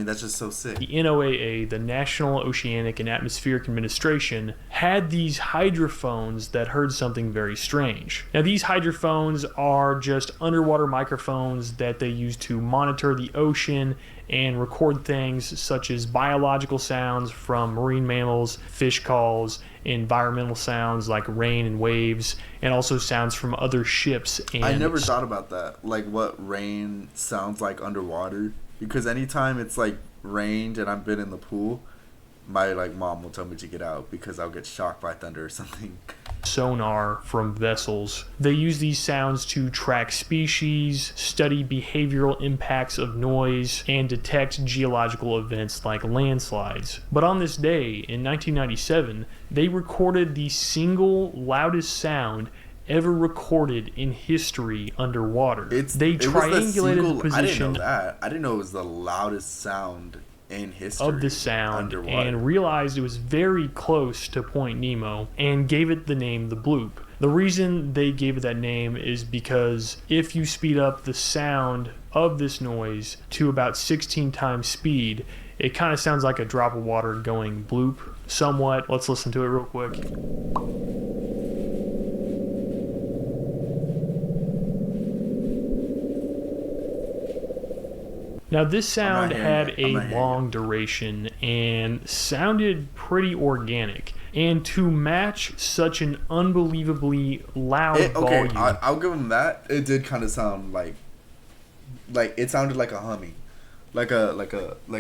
[SPEAKER 1] That's just so sick.
[SPEAKER 2] The NOAA, the National Oceanic and Atmospheric Administration, had these hydrophones that heard something very strange. Now, these hydrophones are just underwater microphones that they use to monitor the ocean and record things such as biological sounds from marine mammals, fish calls, environmental sounds like rain and waves, and also sounds from other ships. And
[SPEAKER 1] I never thought about that, like what rain sounds like underwater. Because anytime it's like rained and I've been in the pool, my like mom will tell me to get out because I'll get shocked by thunder or something.
[SPEAKER 2] Sonar from vessels. They use these sounds to track species, study behavioral impacts of noise, and detect geological events like landslides. But on this day, in 1997, they recorded the single loudest sound ever recorded in history underwater. They triangulated the position.
[SPEAKER 1] I didn't know that. I didn't know it was the loudest sound in history
[SPEAKER 2] of the sound
[SPEAKER 1] underwater.
[SPEAKER 2] And realized it was very close to Point Nemo and gave it the name the Bloop. The reason they gave it that name is because if you speed up the sound of this noise to about 16 times speed, it kind of sounds like a drop of water going bloop somewhat. Let's listen to it real quick. Now, this sound had a long duration and sounded pretty organic. And to match such an unbelievably loud volume...
[SPEAKER 1] I'll give them that. It did kind of sound like it sounded like a humming. Like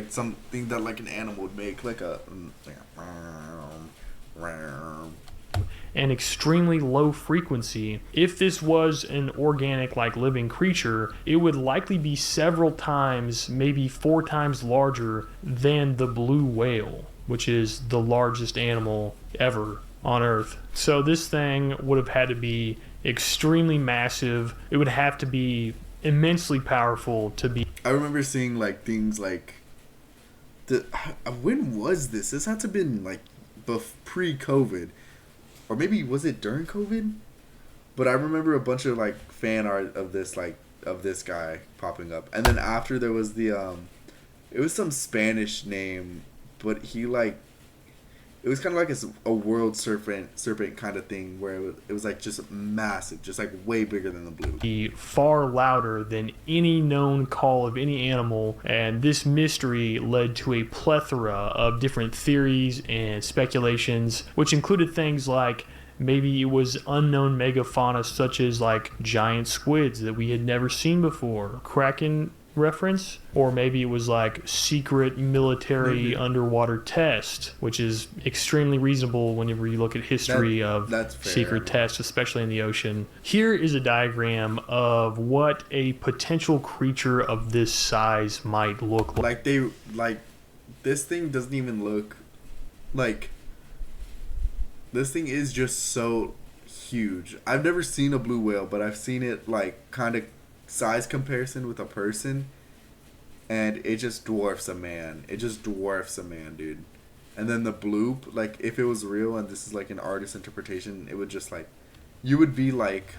[SPEAKER 1] something that like an animal would make. Like a...
[SPEAKER 2] and extremely low frequency. If this was an organic, like living creature, it would likely be several times, maybe 4 times larger than the blue whale, which is the largest animal ever on Earth. So this thing would have had to be extremely massive. It would have to be immensely powerful to be...
[SPEAKER 1] I remember seeing like things like... when was this? This had to have been like pre-COVID. Or maybe was it during COVID? But I remember a bunch of like fan art of this guy popping up. And then after there was the it was some Spanish name, but he like it was kind of like a world serpent kind of thing where it was like just massive, just like way bigger than the blue.
[SPEAKER 2] Be far louder than any known call of any animal, and this mystery led to a plethora of different theories and speculations, which included things like maybe it was unknown megafauna such as like giant squids that we had never seen before, Kraken reference, or maybe it was like secret military underwater test, which is extremely reasonable whenever you look at history of secret tests, especially in the ocean. Here is a diagram of what a potential creature of this size might look like.
[SPEAKER 1] This thing doesn't even look like... This thing is just so huge. I've never seen a blue whale, but I've seen it like kind of size comparison with a person, and it just dwarfs a man. Dude. And then the bloop, like if it was real and this is like an artist's interpretation, it would just like, you would be like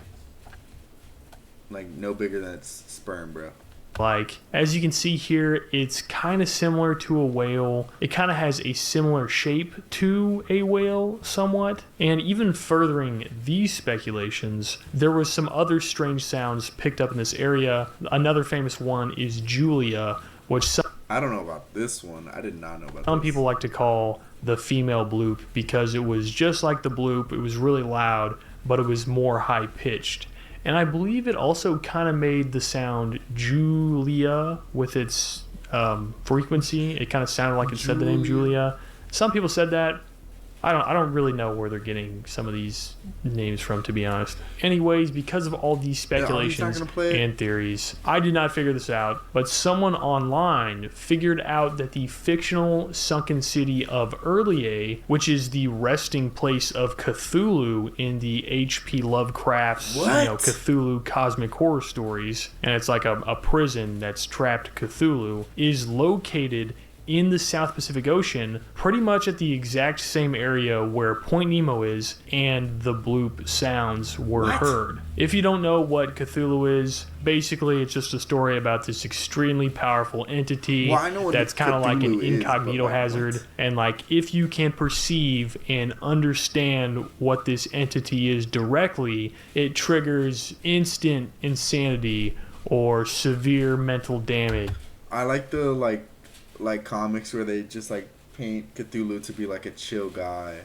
[SPEAKER 1] no bigger than its sperm, bro.
[SPEAKER 2] Like, as you can see here, it's kind of similar to a whale. It kind of has a similar shape to a whale somewhat. And even furthering these speculations, there was some other strange sounds picked up in this area. Another famous one is Julia, which
[SPEAKER 1] I don't know about this one. I did not know about
[SPEAKER 2] some
[SPEAKER 1] this.
[SPEAKER 2] people like to call the female bloop because it was just like the bloop. It was really loud, but it was more high-pitched. And I believe it also kind of made the sound Julia with its frequency. It kind of sounded like it said the name Julia. Some people said that. I don't really know where they're getting some of these names from, to be honest. Anyways, because of all these speculations and theories, I did not figure this out, but someone online figured out that the fictional sunken city of Erlier, which is the resting place of Cthulhu in the H.P. Lovecraft's Cthulhu cosmic horror stories, and it's like a prison that's trapped Cthulhu, is located in the South Pacific Ocean, pretty much at the exact same area where Point Nemo is and the bloop sounds were heard. If you don't know what Cthulhu is, basically it's just a story about this extremely powerful entity that's kind of like an incognito hazard. And like, if you can perceive and understand what this entity is directly, it triggers instant insanity or severe mental damage.
[SPEAKER 1] I like the like comics where they just like paint Cthulhu to be like a chill guy,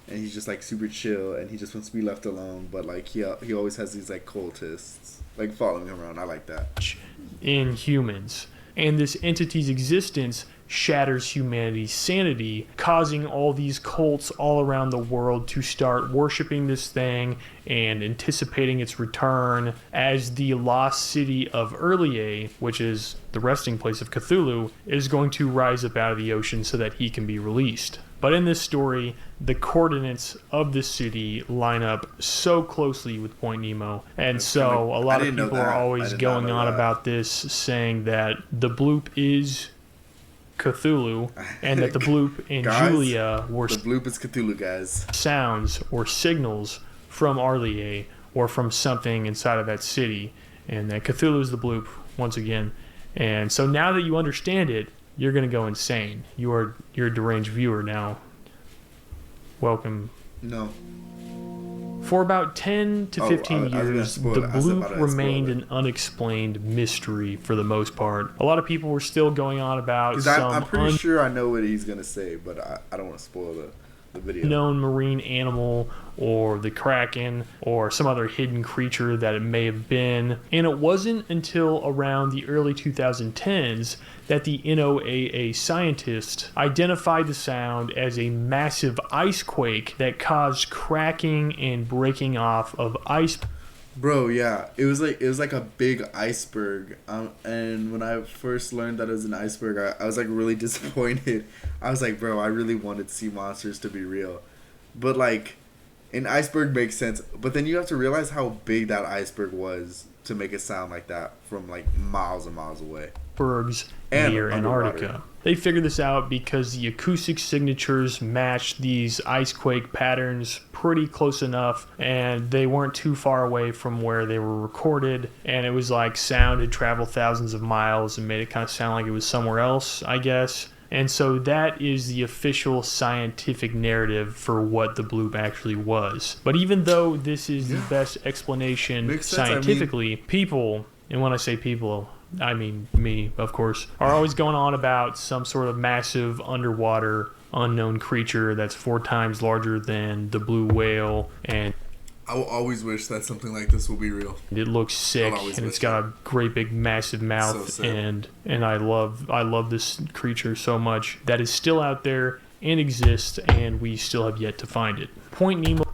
[SPEAKER 1] and he's just like super chill, and he just wants to be left alone. But like he always has these like cultists like following him around. I like that.
[SPEAKER 2] In humans, and this entity's existence shatters humanity's sanity, causing all these cults all around the world to start worshiping this thing and anticipating its return as the lost city of Erlier, which is the resting place of Cthulhu, is going to rise up out of the ocean so that he can be released. But in this story, the coordinates of the city line up so closely with Point Nemo. And so a lot of people are always going on about this, saying that the bloop is Cthulhu, and that the bloop and
[SPEAKER 1] guys,
[SPEAKER 2] Julia were
[SPEAKER 1] the bloop is Cthulhu, guys.
[SPEAKER 2] Sounds or signals from Arlier or from something inside of that city, and that Cthulhu is the bloop once again. And so now that you understand it, you're gonna go insane. You're a deranged viewer now. Welcome.
[SPEAKER 1] No.
[SPEAKER 2] For about 10 to 15 years, the bloop remained
[SPEAKER 1] it.
[SPEAKER 2] an unexplained mystery for the most part. A lot of people were still going on about some
[SPEAKER 1] I'm pretty sure I know what he's going to say, but I don't want to spoil the video.
[SPEAKER 2] Unknown marine animal, or the Kraken, or some other hidden creature that it may have been. And it wasn't until around the early 2010s that the NOAA scientists identified the sound as a massive ice quake that caused cracking and breaking off of ice.
[SPEAKER 1] Bro, yeah, it was like a big iceberg. And when I first learned that it was an iceberg, I was like really disappointed. I was like, bro, I really wanted sea monsters to be real, but like, an iceberg makes sense. But then you have to realize how big that iceberg was to make it sound like that from like miles and miles away.
[SPEAKER 2] Bergs
[SPEAKER 1] And
[SPEAKER 2] near Antarctica. They figured this out because the acoustic signatures matched these ice quake patterns pretty close enough, and they weren't too far away from where they were recorded, and it was like sound had traveled thousands of miles and made it kind of sound like it was somewhere else, I guess. And so that is the official scientific narrative for what the bloop actually was. But even though this is the best explanation scientifically, people, and when I say people, I mean me, of course, are always going on about some sort of massive underwater unknown creature that's 4 times larger than the blue whale, and
[SPEAKER 1] I will always wish that something like this will be real.
[SPEAKER 2] it looks sick, and it's got a great big massive mouth,
[SPEAKER 1] So
[SPEAKER 2] and I love this creature so much that is still out there and exists, and we still have yet to find it. Point Nemo.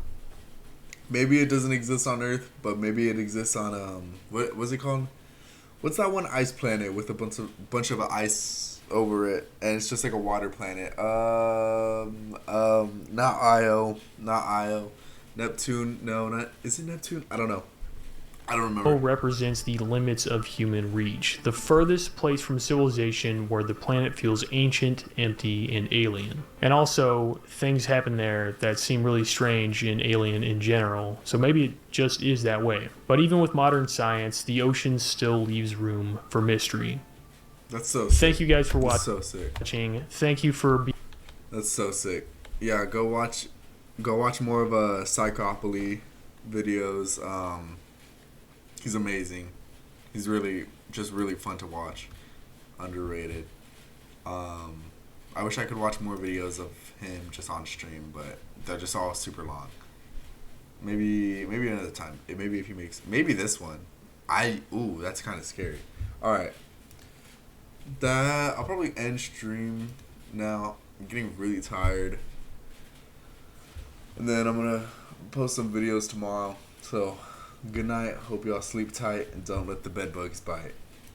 [SPEAKER 1] Maybe it doesn't exist on Earth, but maybe it exists on what's it called? What's that one ice planet with a bunch of ice over it, and it's just like a water planet? Not Io. Neptune? No, not. Is it Neptune? I don't know. I don't remember.
[SPEAKER 2] Represents the limits of human reach, the furthest place from civilization where the planet feels ancient, empty, and alien. And also, things happen there that seem really strange and alien in general, so maybe it just is that way. But even with modern science, the ocean still leaves room for mystery.
[SPEAKER 1] That's so sick.
[SPEAKER 2] Thank you guys for
[SPEAKER 1] That's so sick.
[SPEAKER 2] watching. Thank you for being...
[SPEAKER 1] That's so sick. Yeah, go watch more of Psychopoly videos. He's amazing. He's really fun to watch. Underrated. I wish I could watch more videos of him just on stream, but they're just all super long. Maybe another time. Maybe if he makes this one. That's kind of scary. All right. I'll probably end stream now. I'm getting really tired. And then I'm gonna post some videos tomorrow. So, good night. Hope y'all sleep tight and don't let the bed bugs bite.